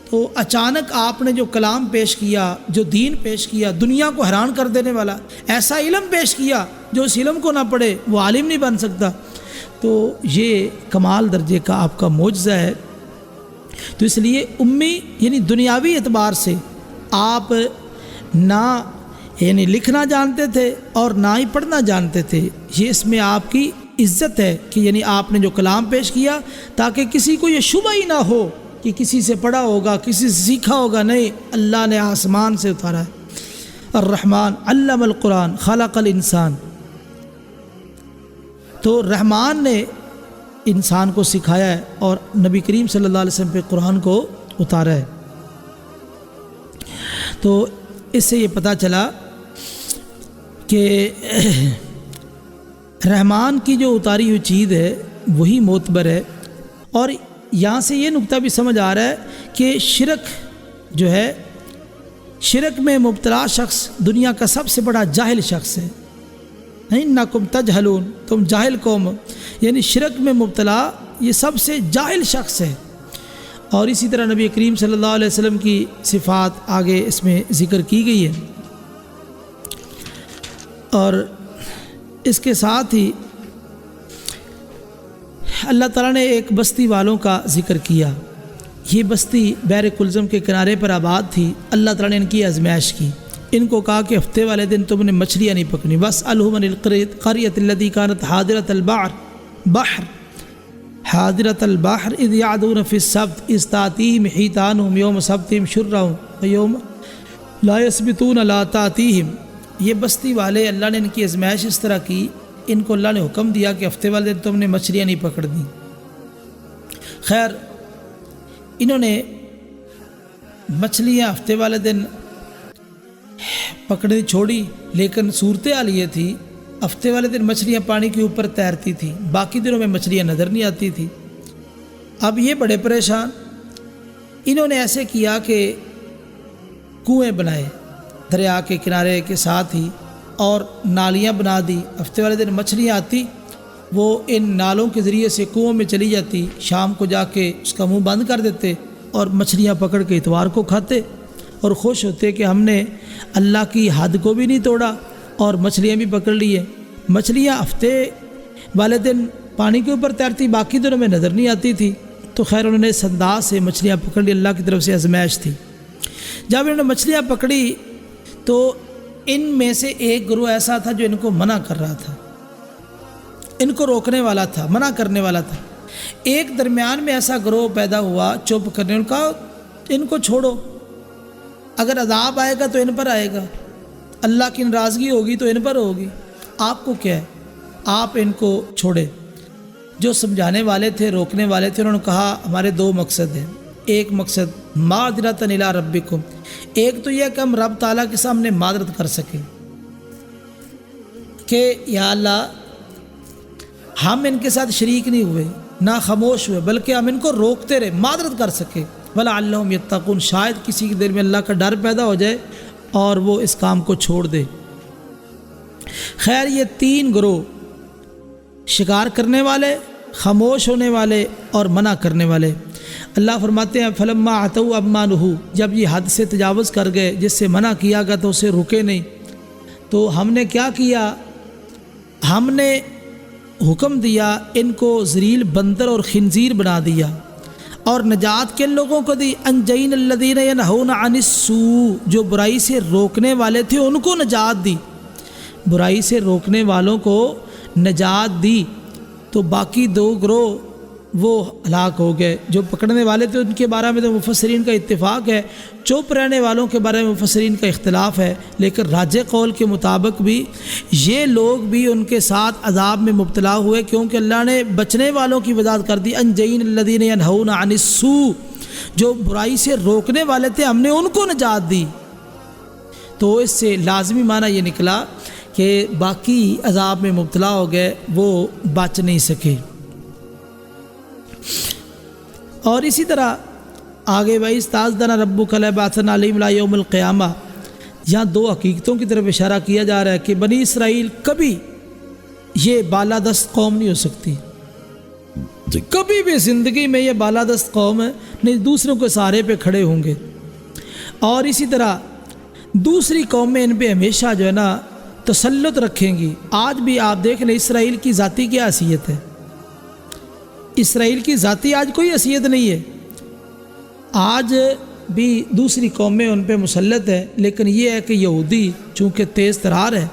[SPEAKER 1] تو اچانک آپ نے جو کلام پیش کیا، جو دین پیش کیا، دنیا کو حیران کر دینے والا ایسا علم پیش کیا، جو اس علم کو نہ پڑھے وہ عالم نہیں بن سکتا، تو یہ کمال درجے کا آپ کا معجزہ ہے۔ تو اس لیے امی یعنی دنیاوی اعتبار سے آپ نہ یعنی لکھنا جانتے تھے اور نہ ہی پڑھنا جانتے تھے۔ یہ اس میں آپ کی عزت ہے کہ یعنی آپ نے جو کلام پیش کیا تاکہ کسی کو یہ شبہ ہی نہ ہو کہ کسی سے پڑھا ہوگا، کسی سے سیکھا ہوگا، نہیں، اللہ نے آسمان سے اتارا ہے۔ الرحمن علم القرآن خلق الانسان، تو رحمان نے انسان کو سکھایا ہے اور نبی کریم صلی اللہ علیہ وسلم پہ قرآن کو اتارا ہے۔ تو اس سے یہ پتہ چلا کہ رحمان کی جو اتاری ہوئی چیز ہے وہی معتبر ہے، اور یہاں سے یہ نقطہ بھی سمجھ آ رہا ہے کہ شرک جو ہے، شرک میں مبتلا شخص دنیا کا سب سے بڑا جاہل شخص ہے۔ انکم تجہلون، تم جاہل قوم، یعنی شرک میں مبتلا یہ سب سے جاہل شخص ہے۔ اور اسی طرح نبی کریم صلی اللہ علیہ وسلم کی صفات آگے اس میں ذکر کی گئی ہے، اور اس کے ساتھ ہی اللہ تعالیٰ نے ایک بستی والوں کا ذکر کیا۔ یہ بستی بحر کلزم کے کنارے پر آباد تھی۔ اللہ تعالیٰ نے ان کی آزمائش کی، ان کو کہا کہ ہفتے والے دن تم نے مچھلیاں نہیں پکڑنی، بس الحمن القریۃ التي كانت حاضرۃ البحر حاضرۃ البحر اذ يعدون في السبت اذ تأتيهم حيتانهم يوم سبتهم شرعا ويوم لا يسبتون لا تأتيهم۔ یہ بستی والے اللہ نے ان کی آزمائش اس طرح کی، ان کو اللہ نے حکم دیا کہ ہفتے والے دن تم نے مچھلیاں نہیں پکڑنی۔ خیر، انہوں نے مچھلیاں ہفتے والے دن پکڑنی چھوڑی، لیکن صورتحال یہ تھی ہفتے والے دن مچھلیاں پانی کے اوپر تیرتی تھیں، باقی دنوں میں مچھلیاں نظر نہیں آتی تھی۔ اب یہ بڑے پریشان، انہوں نے ایسے کیا کہ کنویں بنائے دریا کے کنارے کے ساتھ ہی، اور نالیاں بنا دی۔ ہفتے والے دن مچھلیاں آتی، وہ ان نالوں کے ذریعے سے کنویں میں چلی جاتی، شام کو جا کے اس کا منہ بند کر دیتے اور مچھلیاں پکڑ کے اتوار کو کھاتے، اور خوش ہوتے کہ ہم نے اللہ کی حد کو بھی نہیں توڑا اور مچھلیاں بھی پکڑ لی ہیں۔ مچھلیاں ہفتے والے دن پانی کے اوپر تیرتی، باقی دنوں میں نظر نہیں آتی تھی۔ تو خیر انہوں نے اس انداز سے مچھلیاں پکڑ لی، اللہ کی طرف سے آزمائش تھی۔ جب انہوں نے مچھلیاں پکڑی تو ان میں سے ایک گروہ ایسا تھا جو ان کو منع کر رہا تھا، ان کو روکنے والا تھا، منع کرنے والا تھا۔ ایک درمیان میں ایسا گروہ پیدا ہوا چپ کرنے، ان کا ان کو چھوڑو، اگر عذاب آئے گا تو ان پر آئے گا، اللہ کی ناراضگی ہوگی تو ان پر ہوگی، آپ کو کیا ہے، آپ ان کو چھوڑے۔ جو سمجھانے والے تھے، روکنے والے تھے، انہوں نے کہا ہمارے دو مقصد ہیں۔ ایک مقصد معذرۃ الی ربکم، ایک تو یہ کہ ہم رب تعالیٰ کے سامنے معذرت کر سکیں کہ یا اللہ ہم ان کے ساتھ شریک نہیں ہوئے، نہ خاموش ہوئے، بلکہ ہم ان کو روکتے رہے، معذرت کر سکیں۔ وَلَعَلَّهُمْ يَتَّقُونَ، شاید کسی کے دل میں اللہ کا ڈر پیدا ہو جائے اور وہ اس کام کو چھوڑ دے۔ خیر، یہ تین گروہ، شکار کرنے والے، خاموش ہونے والے اور منع کرنے والے، اللہ فرماتے ہیں فلما عتوا عما نہوا، جب یہ حد سے تجاوز کر گئے، جس سے منع کیا گیا تو اسے رکے نہیں، تو ہم نے کیا کیا، ہم نے حکم دیا ان کو ذلیل بندر اور خنزیر بنا دیا، اور نجات کن لوگوں کو دی؟ انجین الذین ینہون عن السوء، جو برائی سے روکنے والے تھے ان کو نجات دی، برائی سے روکنے والوں کو نجات دی، تو باقی دو گروہ وہ ہلاک ہو گئے۔ جو پکڑنے والے تھے ان کے بارے میں تو مفسرین کا اتفاق ہے، چپ رہنے والوں کے بارے میں مفسرین کا اختلاف ہے، لیکن راجح قول کے مطابق بھی یہ لوگ بھی ان کے ساتھ عذاب میں مبتلا ہوئے، کیونکہ اللہ نے بچنے والوں کی وضاحت کر دی، انجین الذین ینہون عن السوء، جو برائی سے روکنے والے تھے ہم نے ان کو نجات دی۔ تو اس سے لازمی معنی یہ نکلا کہ باقی عذاب میں مبتلا ہو گئے، وہ بچ نہیں سکے۔ اور اسی طرح آگے وَإِذْ رَبُّكَ لَيَبْعَثَنَّ عَلَيْهِمْ إِلَىٰ يَوْمِ الْقِيَامَةِ، یہاں دو حقیقتوں کی طرف اشارہ کیا جا رہا ہے کہ بنی اسرائیل کبھی یہ بالادست قوم نہیں ہو سکتی، کبھی بھی زندگی میں یہ بالادست قوم ہے نہیں، دوسروں کے سہارے پہ کھڑے ہوں گے۔ اور اسی طرح دوسری قومیں ان پہ ہمیشہ جو ہے نا تسلط رکھیں گی۔ آج بھی آپ دیکھ لیں اسرائیل کی ذاتی کیا حیثیت ہے، اسرائیل کی ذاتی آج کوئی حیثیت نہیں ہے، آج بھی دوسری قومیں ان پہ مسلط ہے، لیکن یہ ہے کہ یہودی چونکہ تیز ترار ہے،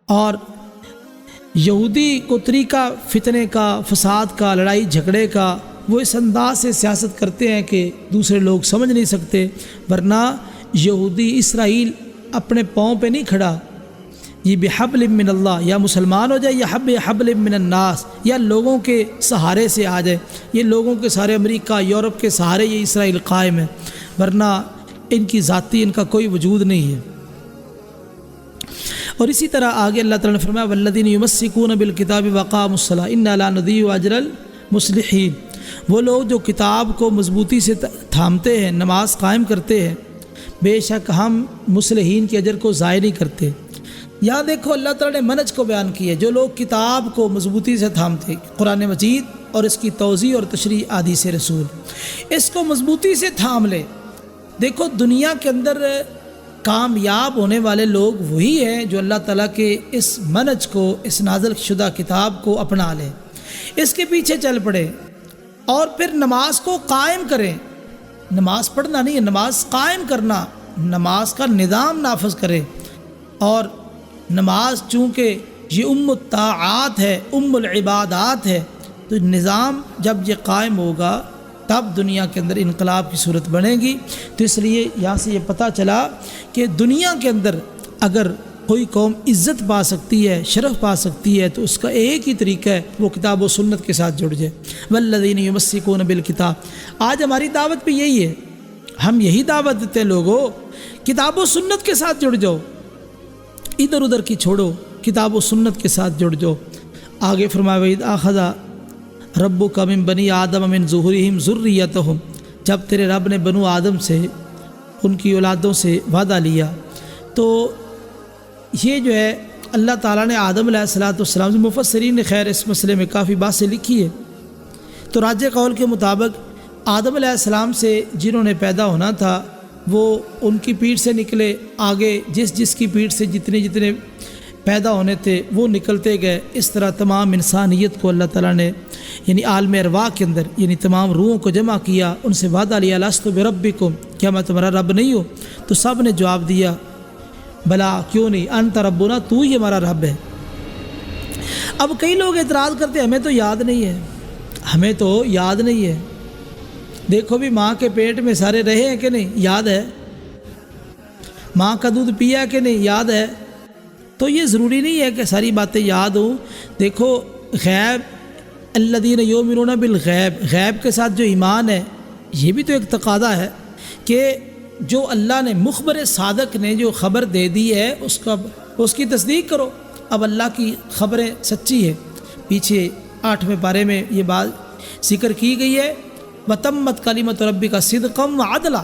[SPEAKER 1] اور یہودی کو طریقہ فتنے کا، فساد کا، لڑائی جھگڑے کا وہ اس انداز سے سیاست کرتے ہیں کہ دوسرے لوگ سمجھ نہیں سکتے، ورنہ یہودی اسرائیل اپنے پاؤں پہ نہیں کھڑا، یہ بحبل من اللہ، یا مسلمان ہو جائے یا حبل من الناس، یا لوگوں کے سہارے سے آ جائے، یہ لوگوں کے سہارے، امریکہ یورپ کے سہارے یہ اسرائیل قائم ہے، ورنہ ان کی ذاتی ان کا کوئی وجود نہیں ہے۔ اور اسی طرح آگے اللہ تعالیٰ نے فرمایا والذین یمسکون بالکتاب وقاموا الصلاۃ انا لا نضیع اجر المصلحین، وہ لوگ جو کتاب کو مضبوطی سے تھامتے ہیں، نماز قائم کرتے ہیں، بے شک ہم مصلحین کے اجر کو ضائع نہیں کرتے۔ یہاں دیکھو اللہ تعالیٰ نے منہج کو بیان کیا ہے، جو لوگ کتاب کو مضبوطی سے تھامتے، قرآن مجید اور اس کی توضیح اور تشریح احادیث رسول، اس کو مضبوطی سے تھام لے۔ دیکھو دنیا کے اندر کامیاب ہونے والے لوگ وہی ہیں جو اللہ تعالیٰ کے اس منہج کو، اس نازل شدہ کتاب کو اپنا لیں، اس کے پیچھے چل پڑے اور پھر نماز کو قائم کریں۔ نماز پڑھنا نہیں ہے، نماز قائم کرنا، نماز کا نظام نافذ کرے۔ اور نماز چونکہ یہ الطاعات ہے، العبادات ہے، تو نظام جب یہ قائم ہوگا تب دنیا کے اندر انقلاب کی صورت بنے گی۔ تو اس لیے یہاں سے یہ پتہ چلا کہ دنیا کے اندر اگر کوئی قوم عزت پا سکتی ہے، شرف پا سکتی ہے، تو اس کا ایک ہی طریقہ ہے، وہ کتاب و سنت کے ساتھ جڑ جائے۔ والذین یمسکون بالکتاب، آج ہماری دعوت بھی یہی ہے، ہم یہی دعوت دیتے ہیں لوگوں، کتاب و سنت کے ساتھ جڑ جاؤ، ادھر ادھر کی چھوڑو، کتاب و سنت کے ساتھ جڑ جاؤ۔ آگے فرمایا وَإِذْ أَخَذَ رَبُّكَ مِن بَنِي آدَمَ مِن ظُهُورِهِمْ ذُرِّيَّتَهُمْ، جب تیرے رب نے بنو آدم سے، ان کی اولادوں سے وعدہ لیا، تو یہ جو ہے اللہ تعالیٰ نے آدم علیہ السلام سے، مفسرین نے خیر اس مسئلے میں کافی باتیں لکھی ہے، تو راجح قول کے مطابق آدم علیہ السلام سے جنہوں نے پیدا ہونا تھا وہ ان کی پیٹھ سے نکلے، آگے جس کی پیٹھ سے جتنے پیدا ہونے تھے وہ نکلتے گئے۔ اس طرح تمام انسانیت کو اللہ تعالیٰ نے یعنی عالم ارواح کے اندر یعنی تمام روحوں کو جمع کیا، ان سے وعدہ لیا لست بربکم، کیا میں تمہارا رب نہیں ہوں؟ تو سب نے جواب دیا بلا، کیوں نہیں، انت ربنا، تو ہی ہمارا رب ہے۔ اب کئی لوگ اعتراض کرتے ہمیں تو یاد نہیں ہے، ہمیں تو یاد نہیں ہے۔ دیکھو بھی ماں کے پیٹ میں سارے رہے ہیں کہ نہیں، یاد ہے، ماں کا دودھ پیا کہ نہیں، یاد ہے۔ تو یہ ضروری نہیں ہے کہ ساری باتیں یاد ہوں۔ دیکھو غیب، الذین یؤمنون بالغیب، غیب کے ساتھ جو ایمان ہے، یہ بھی تو ایک تقاضا ہے کہ جو اللہ نے مخبر صادق نے جو خبر دے دی ہے اس کی تصدیق کرو۔ اب اللہ کی خبریں سچی ہے، پیچھے 8ویں پارے میں یہ بات ذکر کی گئی ہے، وَتَمَّتْ کَلِمَتُ رَبِّکَ صِدْقًا وَعَدْلًا،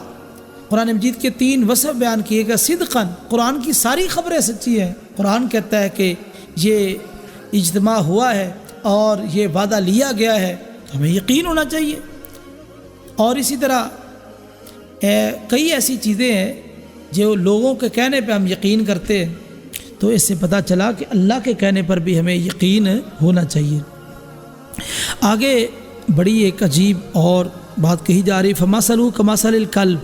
[SPEAKER 1] قرآن مجید کے 3 وصف بیان کیے گئے۔ صدقاً، قرآن کی ساری خبریں سچی ہیں، قرآن کہتا ہے کہ یہ اجتماع ہوا ہے اور یہ وعدہ لیا گیا ہے، تو ہمیں یقین ہونا چاہیے۔ اور اسی طرح کئی ایسی چیزیں ہیں جو لوگوں کے کہنے پہ ہم یقین کرتے ہیں، تو اس سے پتہ چلا کہ اللہ کے کہنے پر بھی ہمیں یقین ہونا چاہیے۔ آگے بڑی ایک عجیب اور بات کہی جا رہی فمثلہ کمثل الکلب،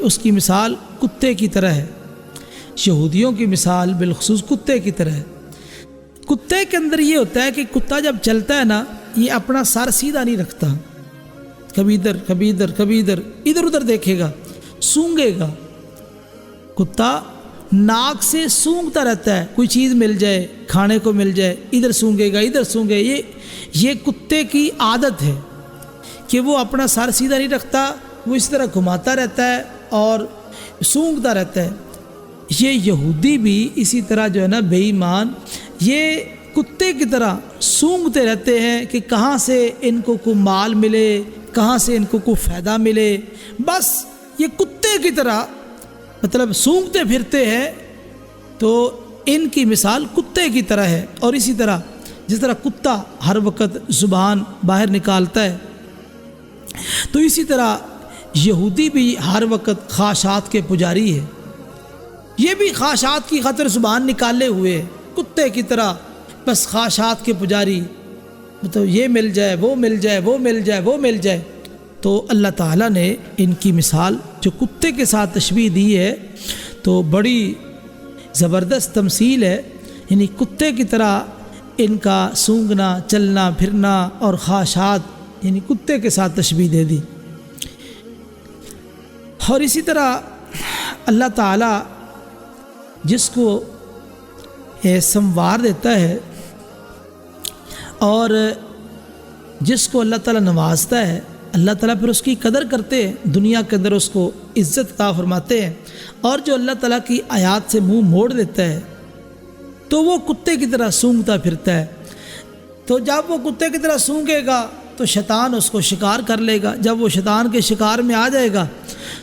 [SPEAKER 1] اس کی مثال کتے کی طرح ہے۔ یہودیوں کی مثال بالخصوص کتے کی طرح ہے۔ کتے کے اندر یہ ہوتا ہے کہ کتا جب چلتا ہے نا، یہ اپنا سر سیدھا نہیں رکھتا، کبھی ادھر کبھی ادھر کبھی ادھر ادھر دیکھے گا، سونگے گا۔ کتا ناک سے سونگتا رہتا ہے، کوئی چیز مل جائے، کھانے کو مل جائے، ادھر سونگے گا ادھر سونگے۔ یہ کتے کی عادت ہے کہ وہ اپنا سر سیدھا نہیں رکھتا، وہ اس طرح گھماتا رہتا ہے اور سونگتا رہتا ہے۔ یہ یہودی بھی اسی طرح جو ہے نا بے ایمان، یہ کتے کی طرح سونگتے رہتے ہیں کہ کہاں سے ان کو کوئی مال ملے، کہاں سے ان کو کوئی فائدہ ملے، بس یہ کتے کی طرح مطلب سونگتے پھرتے ہیں۔ تو ان کی مثال کتے کی طرح ہے۔ اور اسی طرح جس طرح کتا ہر وقت زبان باہر نکالتا ہے، تو اسی طرح یہودی بھی ہر وقت خواہشات کے پجاری ہے۔ یہ بھی خواہشات کی خاطر زبان نکالے ہوئے کتے کی طرح، بس خواہشات کے پجاری، تو یہ مل جائے وہ مل جائے وہ مل جائے وہ مل جائے۔ تو اللہ تعالیٰ نے ان کی مثال جو کتے کے ساتھ تشبیہ دی ہے تو بڑی زبردست تمثیل ہے، یعنی کتے کی طرح ان کا سونگنا، چلنا پھرنا اور خواہشات، یعنی کتے کے ساتھ تشبیہ دے دی۔ اور اسی طرح اللہ تعالیٰ جس کو سموار دیتا ہے اور جس کو اللہ تعالیٰ نوازتا ہے، اللہ تعالیٰ پھر اس کی قدر کرتے ہیں، دنیا کے اندر اس کو عزت عطا فرماتے ہیں۔ اور جو اللہ تعالیٰ کی آیات سے منہ موڑ دیتا ہے تو وہ کتے کی طرح سونگتا پھرتا ہے۔ تو جب وہ کتے کی طرح سونگے گا تو شیطان اس کو شکار کر لے گا، جب وہ شیطان کے شکار میں آ جائے گا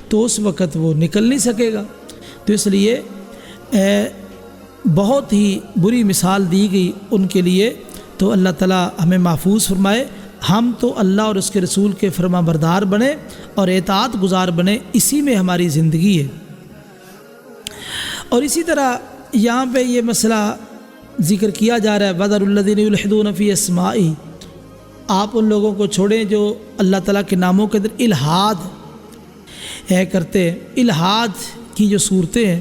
[SPEAKER 1] تو اس وقت وہ نکل نہیں سکے گا۔ تو اس لیے بہت ہی بری مثال دی گئی ان کے لیے۔ تو اللہ تعالیٰ ہمیں محفوظ فرمائے، ہم تو اللہ اور اس کے رسول کے فرما بردار بنے اور اطاعت گزار بنے، اسی میں ہماری زندگی ہے۔ اور اسی طرح یہاں پہ یہ مسئلہ ذکر کیا جا رہا ہے وَذَرُوا الَّذِينَ يُلْحِدُونَ فِي أَسْمَائِهِ، آپ ان لوگوں کو چھوڑیں جو اللہ تعالیٰ کے ناموں کے اندر الحاد کرتے ہیں۔ الحاد کی جو صورتیں ہیں،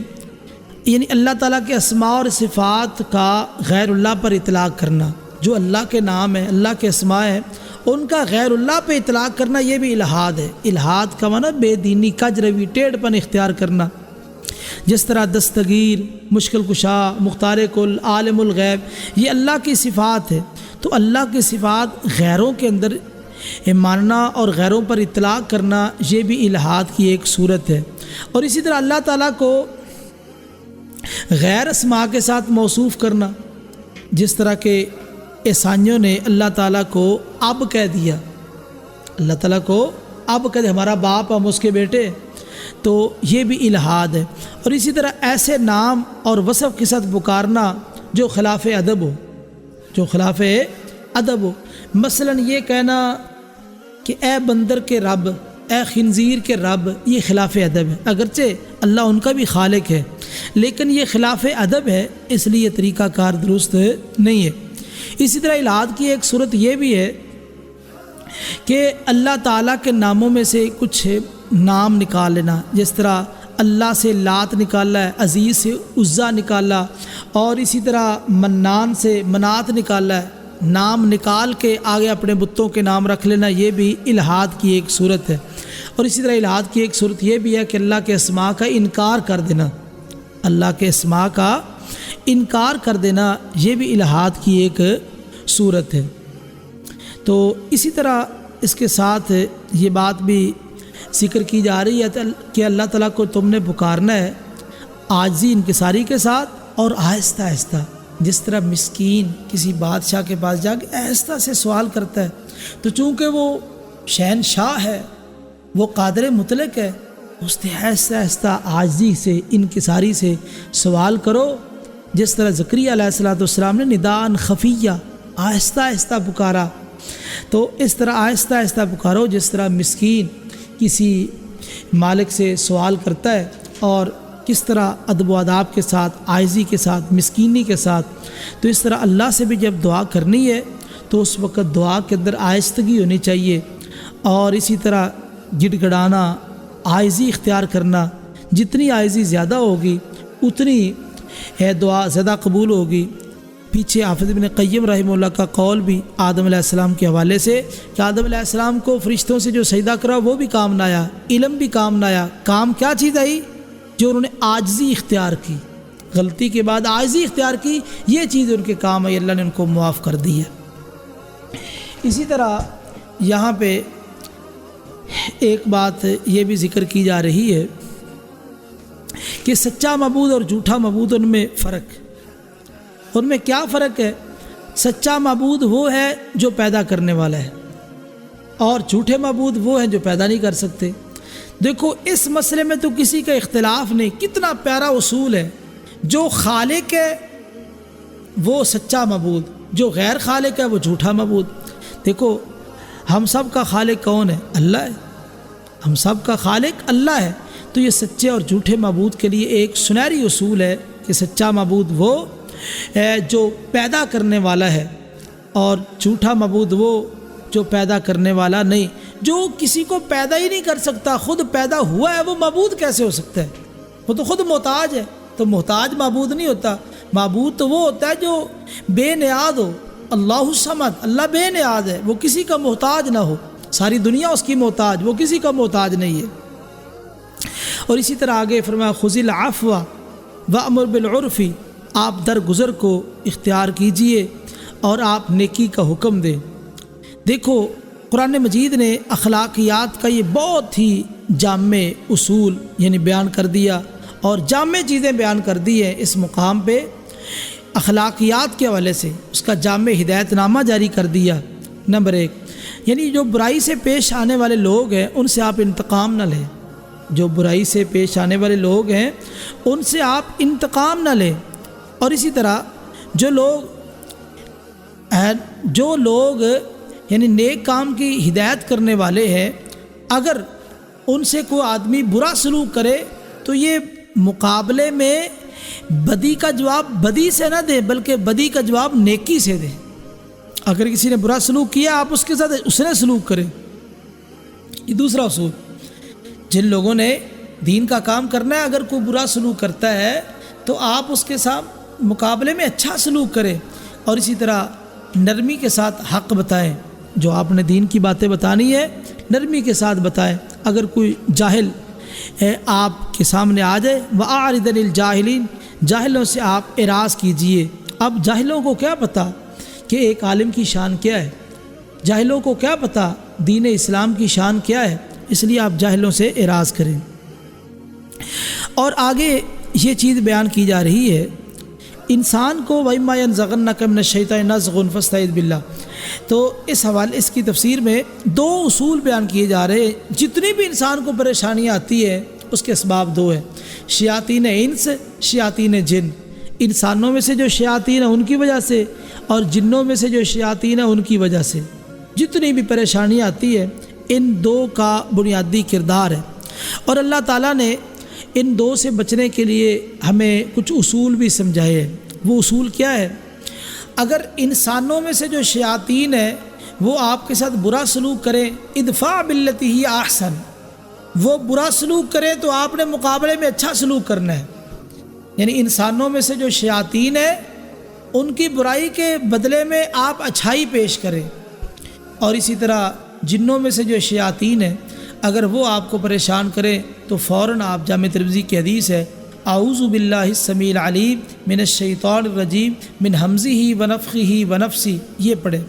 [SPEAKER 1] یعنی اللہ تعالیٰ کے اسماء اور صفات کا غیر اللہ پر اطلاق کرنا، جو اللہ کے نام ہیں، اللہ کے اسماء ہیں، ان کا غیر اللہ پہ اطلاق کرنا، یہ بھی الحاد ہے۔ الحاد کا معنی بے دینی، کج روی، ٹیڑھ پن اختیار کرنا۔ جس طرح دستگیر، مشکل کشا، مختار کل، عالم الغیب، یہ اللہ کی صفات ہے۔ تو اللہ کی صفات غیروں کے اندر ماننا اور غیروں پر اطلاق کرنا، یہ بھی الحاد کی ایک صورت ہے۔ اور اسی طرح اللہ تعالیٰ کو غیر اسماء کے ساتھ موصوف کرنا، جس طرح کہ عیسائیوں نے اللہ تعالیٰ کو اب کہہ دیا، اللہ تعالیٰ کو اب کہہ دیا، ہمارا باپ ہم اس کے بیٹے، تو یہ بھی الحاد ہے۔ اور اسی طرح ایسے نام اور وصف کے ساتھ پکارنا جو خلاف ادب ہو، جو خلاف ادب ہو، مثلا یہ کہنا کہ اے بندر کے رب، اے خنزیر کے رب، یہ خلاف ادب ہے۔ اگرچہ اللہ ان کا بھی خالق ہے، لیکن یہ خلاف ادب ہے، اس لیے طریقہ کار درست نہیں ہے۔ اسی طرح الحاد کی ایک صورت یہ بھی ہے کہ اللہ تعالیٰ کے ناموں میں سے کچھ نام نکال لینا، جس طرح اللہ سے لات نکالا ہے، عزیز سے عزا نکالا، اور اسی طرح منان سے منات نکالا ہے، نام نکال کے آگے اپنے بتوں کے نام رکھ لینا، یہ بھی الحاد کی ایک صورت ہے۔ اور اسی طرح الحاد کی ایک صورت یہ بھی ہے کہ اللہ کے اسماء کا انکار کر دینا، اللہ کے اسماء کا انکار کر دینا، یہ بھی الحاد کی ایک صورت ہے۔ تو اسی طرح اس کے ساتھ یہ بات بھی ذکر کی جا رہی ہے کہ اللہ تعالیٰ کو تم نے پکارنا ہے عاجزی انکساری کے ساتھ اور آہستہ آہستہ، جس طرح مسکین کسی بادشاہ کے پاس جا کے آہستہ سے سوال کرتا ہے، تو چونکہ وہ شہنشاہ ہے، وہ قادر مطلق ہے، اس نے آہستہ آہستہ عاجزی سے انکساری سے سوال کرو، جس طرح زکریا علیہ السلام نے نداءً خفیہ، آہستہ آہستہ پکارا، تو اس طرح آہستہ آہستہ پکارو، جس طرح مسکین کسی مالک سے سوال کرتا ہے، اور کس طرح ادب و آداب کے ساتھ، عاجزی کے ساتھ، مسکینی کے ساتھ۔ تو اس طرح اللہ سے بھی جب دعا کرنی ہے تو اس وقت دعا کے اندر آہستگی ہونی چاہیے، اور اسی طرح گڑ گڑانا، عاجزی اختیار کرنا، جتنی عاجزی زیادہ ہوگی اتنی دعا زیادہ قبول ہوگی۔ پیچھے حافظ ابن قیم رحمہ اللہ کا قول بھی آدم علیہ السلام کے حوالے سے کہ آدم علیہ السلام کو فرشتوں سے جو سجدہ کرا وہ بھی کام نہ آیا، علم بھی کام نہ آیا۔ کام کیا چیز آئی؟ جو انہوں نے عاجزی اختیار کی، غلطی کے بعد عاجزی اختیار کی، یہ چیز ان کے کام آئی، اللہ نے ان کو معاف کر دی ہے۔ اسی طرح یہاں پہ ایک بات یہ بھی ذکر کی جا رہی ہے کہ سچا معبود اور جھوٹا معبود، ان میں فرق، ان میں کیا فرق ہے؟ سچا معبود وہ ہے جو پیدا کرنے والا ہے، اور جھوٹے معبود وہ ہیں جو پیدا نہیں کر سکتے۔ دیکھو اس مسئلے میں تو کسی کا اختلاف نہیں، کتنا پیارا اصول ہے۔ جو خالق ہے وہ سچا معبود، جو غیر خالق ہے وہ جھوٹا معبود۔ دیکھو ہم سب کا خالق کون ہے؟ اللہ ہے، ہم سب کا خالق اللہ ہے۔ تو یہ سچے اور جھوٹے معبود کے لیے ایک سنہری اصول ہے کہ سچا معبود وہ ہے جو پیدا کرنے والا ہے، اور جھوٹا معبود وہ جو پیدا کرنے والا نہیں۔ جو کسی کو پیدا ہی نہیں کر سکتا، خود پیدا ہوا ہے، وہ معبود کیسے ہو سکتا ہے؟ وہ تو خود محتاج ہے، تو محتاج معبود نہیں ہوتا۔ معبود تو وہ ہوتا ہے جو بے نیاز ہو۔ اللہ الصمد، اللہ بے نیاز ہے، وہ کسی کا محتاج نہ ہو، ساری دنیا اس کی محتاج، وہ کسی کا محتاج نہیں ہے۔ اور اسی طرح آگے فرمایا خذ العفو وامر بالعرف، آپ درگزر کو اختیار کیجئے اور آپ نیکی کا حکم دیں۔ دیکھو قرآن مجید نے اخلاقیات کا یہ بہت ہی جامع اصول یعنی بیان کر دیا، اور جامع چیزیں بیان کر دی ہیں اس مقام پہ۔ اخلاقیات کے حوالے سے اس کا جامع ہدایت نامہ جاری کر دیا۔ نمبر 1، یعنی جو برائی سے پیش آنے والے لوگ ہیں ان سے آپ انتقام نہ لیں، جو برائی سے پیش آنے والے لوگ ہیں ان سے آپ انتقام نہ لیں۔ اور اسی طرح جو لوگ یعنی نیک کام کی ہدایت کرنے والے ہیں، اگر ان سے کوئی آدمی برا سلوک کرے تو یہ مقابلے میں بدی کا جواب بدی سے نہ دے، بلکہ بدی کا جواب نیکی سے دے۔ اگر کسی نے برا سلوک کیا آپ اس کے ساتھ اس نے سلوک کریں۔ یہ دوسرا اصول، جن لوگوں نے دین کا کام کرنا ہے، اگر کوئی برا سلوک کرتا ہے تو آپ اس کے ساتھ مقابلے میں اچھا سلوک کریں، اور اسی طرح نرمی کے ساتھ حق بتائیں۔ جو آپ نے دین کی باتیں بتانی ہے نرمی کے ساتھ بتائیں۔ اگر کوئی جاہل آپ کے سامنے آ جائے وَأَعْرِضْ عَنِ الْجَاهِلِينَ، جاہلوں سے آپ اعراض کیجئے۔ اب جاہلوں کو کیا پتہ کہ ایک عالم کی شان کیا ہے، جاہلوں کو کیا پتہ دین اسلام کی شان کیا ہے، اس لیے آپ جاہلوں سے اعراض کریں۔ اور آگے یہ چیز بیان کی جا رہی ہے، انسان کو وَإِمَّا يَنزَغَنَّكَ مِنَ الشَّيْطَانِ نَزْغٌ فَاسْتَعِذْ بِاللَّهِ، تو اس حوالے اس کی تفسیر میں 2 اصول بیان کیے جا رہے ہیں۔ جتنی بھی انسان کو پریشانیاں آتی ہے اس کے اسباب 2 ہیں، شیاطین انس، شیاطین جن۔ انسانوں میں سے جو شیاطین ہیں ان کی وجہ سے، اور جنوں میں سے جو شیاطین ہیں ان کی وجہ سے جتنی بھی پریشانیاں آتی ہے، ان 2 کا بنیادی کردار ہے۔ اور اللہ تعالیٰ نے ان 2 سے بچنے کے لیے ہمیں کچھ اصول بھی سمجھائے ہیں۔ وہ اصول کیا ہے؟ اگر انسانوں میں سے جو شیاطین ہیں وہ آپ کے ساتھ برا سلوک کریں، ادفع باللتی ہی احسن، وہ برا سلوک کریں تو آپ نے مقابلے میں اچھا سلوک کرنا ہے۔ یعنی انسانوں میں سے جو شیاطین ہیں ان کی برائی کے بدلے میں آپ اچھائی پیش کریں، اور اسی طرح جنوں میں سے جو شیاطین ہیں اگر وہ آپ کو پریشان کریں تو فوراً آپ جامع ترمذی کی حدیث ہے اعوذ باللہ السمیع العلیم من الشیطان الرجیم من ہمزہ ونفخہ ونفسی، یہ پڑھیں۔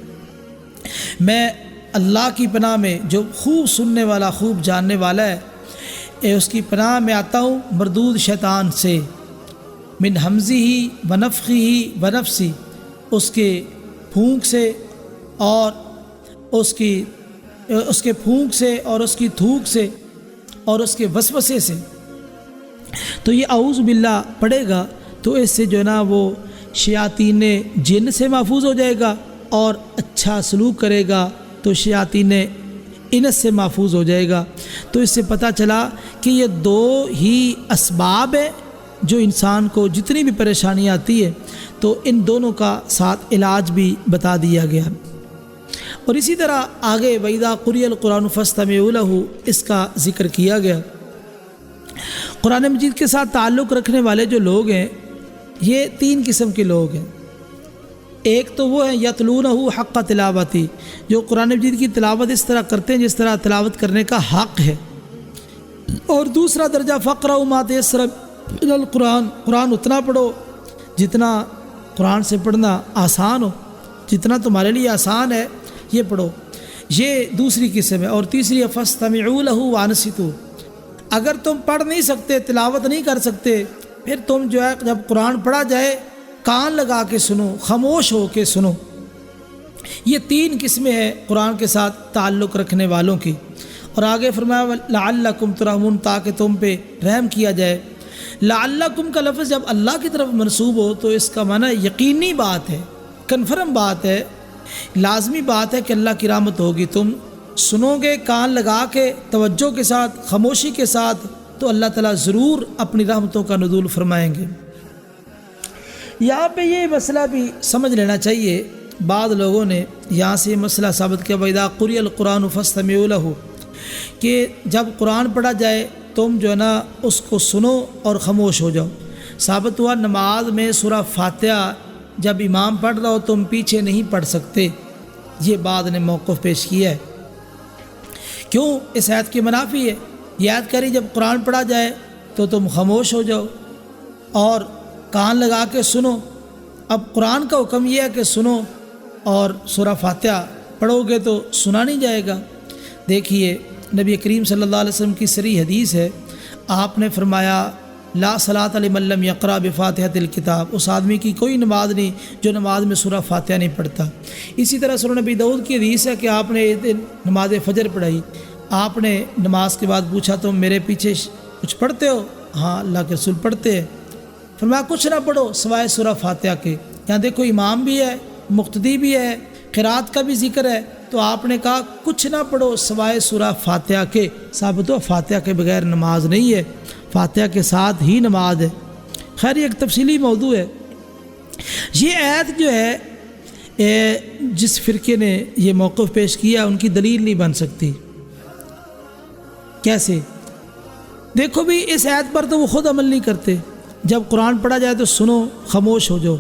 [SPEAKER 1] میں اللہ کی پناہ میں جو خوب سننے والا خوب جاننے والا ہے، اس کی پناہ میں آتا ہوں مردود شیطان سے، من ہمزہ ونفخہ ونفسی، اس کے پھونک سے اور اس کے پھونک سے اور اس کی تھوک سے اور اس کے وسوسے سے۔ تو یہ اعوذ باللہ پڑھے گا تو اس سے جو ہے نا وہ شیاطین جن سے محفوظ ہو جائے گا، اور اچھا سلوک کرے گا تو شیاطین انس سے محفوظ ہو جائے گا۔ تو اس سے پتہ چلا کہ یہ 2 ہی اسباب ہیں جو انسان کو جتنی بھی پریشانی آتی ہے تو ان دونوں کا ساتھ علاج بھی بتا دیا گیا۔ اور اسی طرح آگے وَإِذَا قُرِئَ الْقُرْآنُ فَاسْتَمِعُوا لَهُ اس کا ذکر کیا گیا۔ قرآن مجید کے ساتھ تعلق رکھنے والے جو لوگ ہیں یہ تین قسم کے لوگ ہیں۔ ایک تو وہ ہیں یتلونہ حق تلاوتی، جو قرآن مجید کی تلاوت اس طرح کرتے ہیں جس طرح تلاوت کرنے کا حق ہے۔ اور دوسرا درجہ فقرؤا ما تیسر من القرآن، قرآن اتنا پڑھو جتنا قرآن سے پڑھنا آسان ہو، جتنا تمہارے لیے آسان ہے یہ پڑھو، یہ دوسری قسم ہے۔ اور تیسری فاستمعوا لہ وانصتوا، اگر تم پڑھ نہیں سکتے، تلاوت نہیں کر سکتے، پھر تم جو ہے جب قرآن پڑھا جائے کان لگا کے سنو، خاموش ہو کے سنو۔ یہ تین قسمیں ہیں قرآن کے ساتھ تعلق رکھنے والوں کی۔ اور آگے فرمایا لعلکم ترحمون، تاکہ تم پہ رحم کیا جائے۔ لعلکم کا لفظ جب اللہ کی طرف منسوب ہو تو اس کا معنی یقینی بات ہے، کنفرم بات ہے، لازمی بات ہے کہ اللہ کی رحمت ہوگی۔ تم سنو گے کان لگا کے، توجہ کے ساتھ، خاموشی کے ساتھ، تو اللہ تعالیٰ ضرور اپنی رحمتوں کا نزول فرمائیں گے۔ یہاں پہ یہ مسئلہ بھی سمجھ لینا چاہیے، بعض لوگوں نے یہاں سے یہ مسئلہ ثابت کیا وَإِذَا قُرِئَ الْقُرْآنُ فَاسْتَمِعُوا لَهُ، کہ جب قرآن پڑھا جائے تم جو ہے نا اس کو سنو اور خاموش ہو جاؤ۔ ثابت ہوا نماز میں سورہ فاتحہ جب امام پڑھ رہا ہو تم پیچھے نہیں پڑھ سکتے، یہ بعض نے موقف پیش کیا ہے۔ کیوں؟ اس آیت کی منافی ہے۔ یہ آیت کہہ رہی جب قرآن پڑھا جائے تو تم خاموش ہو جاؤ اور کان لگا کے سنو۔ اب قرآن کا حکم یہ ہے کہ سنو، اور سورہ فاتحہ پڑھو گے تو سنا نہیں جائے گا۔ دیکھیے نبی کریم صلی اللہ علیہ وسلم کی صریح حدیث ہے، آپ نے فرمایا لا صلاۃ لمن لم یقرأ بفاتحۃ الکتاب، اس آدمی کی کوئی نماز نہیں جو نماز میں سورہ فاتحہ نہیں پڑھتا۔ اسی طرح سنن نبی داؤد کی حدیث ہے کہ آپ نے ایک دن نماز فجر پڑھائی، آپ نے نماز کے بعد پوچھا تم میرے پیچھے کچھ پڑھتے ہو؟ ہاں اللہ کے رسول پڑھتے ہیں۔ فرمایا کچھ نہ پڑھو سوائے سورہ فاتحہ کے۔ یہاں دیکھو امام بھی ہے، مقتدی بھی ہے، قرات کا بھی ذکر ہے، تو آپ نے کہا کچھ نہ پڑھو سوائے سورہ فاتحہ کے۔ ثابت ہو فاتحہ کے بغیر نماز نہیں ہے، فاتحہ کے ساتھ ہی نماز ہے۔ خیر یہ ایک تفصیلی موضوع ہے۔ یہ آیت جو ہے جس فرقے نے یہ موقف پیش کیا ان کی دلیل نہیں بن سکتی۔ کیسے؟ دیکھو بھی اس آیت پر تو وہ خود عمل نہیں کرتے، جب قرآن پڑھا جائے تو سنو خاموش ہو جاؤ۔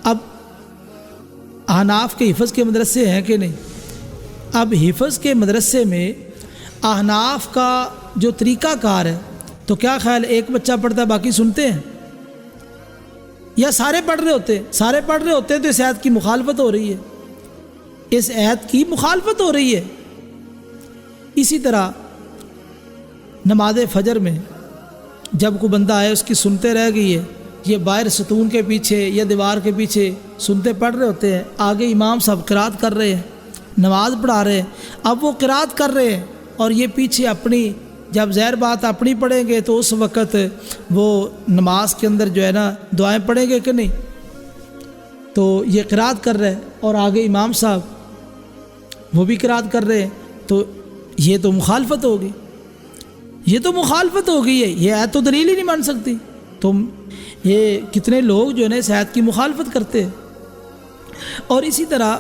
[SPEAKER 1] اب احناف کے حفظ کے مدرسے ہیں کہ نہیں؟ اب حفظ کے مدرسے میں احناف کا جو طریقہ کار ہے تو کیا خیال ایک بچہ پڑھتا ہے باقی سنتے ہیں، یا سارے پڑھ رہے ہوتے ہیں؟ سارے پڑھ رہے ہوتے ہیں تو اس آیت کی مخالفت ہو رہی ہے، اس آیت کی مخالفت ہو رہی ہے۔ اسی طرح نماز فجر میں جب کوئی بندہ آئے اس کی سنتے رہ گئی ہے، یہ باہر ستون کے پیچھے یا دیوار کے پیچھے سنتے پڑھ رہے ہوتے ہیں، آگے امام صاحب قرات کر رہے ہیں، نماز پڑھا رہے ہیں، اب وہ قرات کر رہے ہیں اور یہ پیچھے اپنی، جب ظاہر بات اپنی پڑھیں گے تو اس وقت وہ نماز کے اندر جو ہے نا دعائیں پڑھیں گے کہ نہیں؟ تو یہ قرات کر رہے ہیں اور آگے امام صاحب وہ بھی قرات کر رہے ہیں، تو یہ تو مخالفت ہوگی، یہ تو مخالفت ہو گئی ہے، یہ آیت تو دلیل ہی نہیں بن سکتی۔ تم یہ کتنے لوگ جو ہے نا اس آیت کی مخالفت کرتے ہیں۔ اور اسی طرح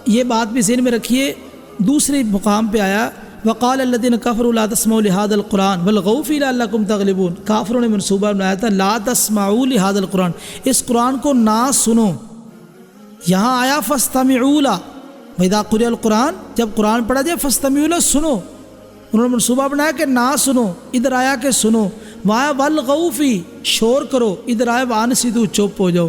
[SPEAKER 1] یہ بات بھی ذہن میں رکھیے، دوسرے مقام پہ آیا وقال الذين كفروا لا تسمعوا لهذا القرآن والغوا فيه لعلكم تغلبون، کافروں نے منصوبہ بنایا تھا لا تسمعوا لهذا القرآن، اس قرآن کو نہ سنو۔ یہاں آیا فاستمعوا له، وإذا قرئ القرآن، جب قرآن پڑھا جائے فاستمعوا له، سنو۔ انہوں نے منصوبہ بنایا کہ نہ سنو، ادھر آیا کہ سنو۔ وہاں والغوا فيه، شور کرو، ادھر آیا وانصتوا، چپ ہو جاؤ۔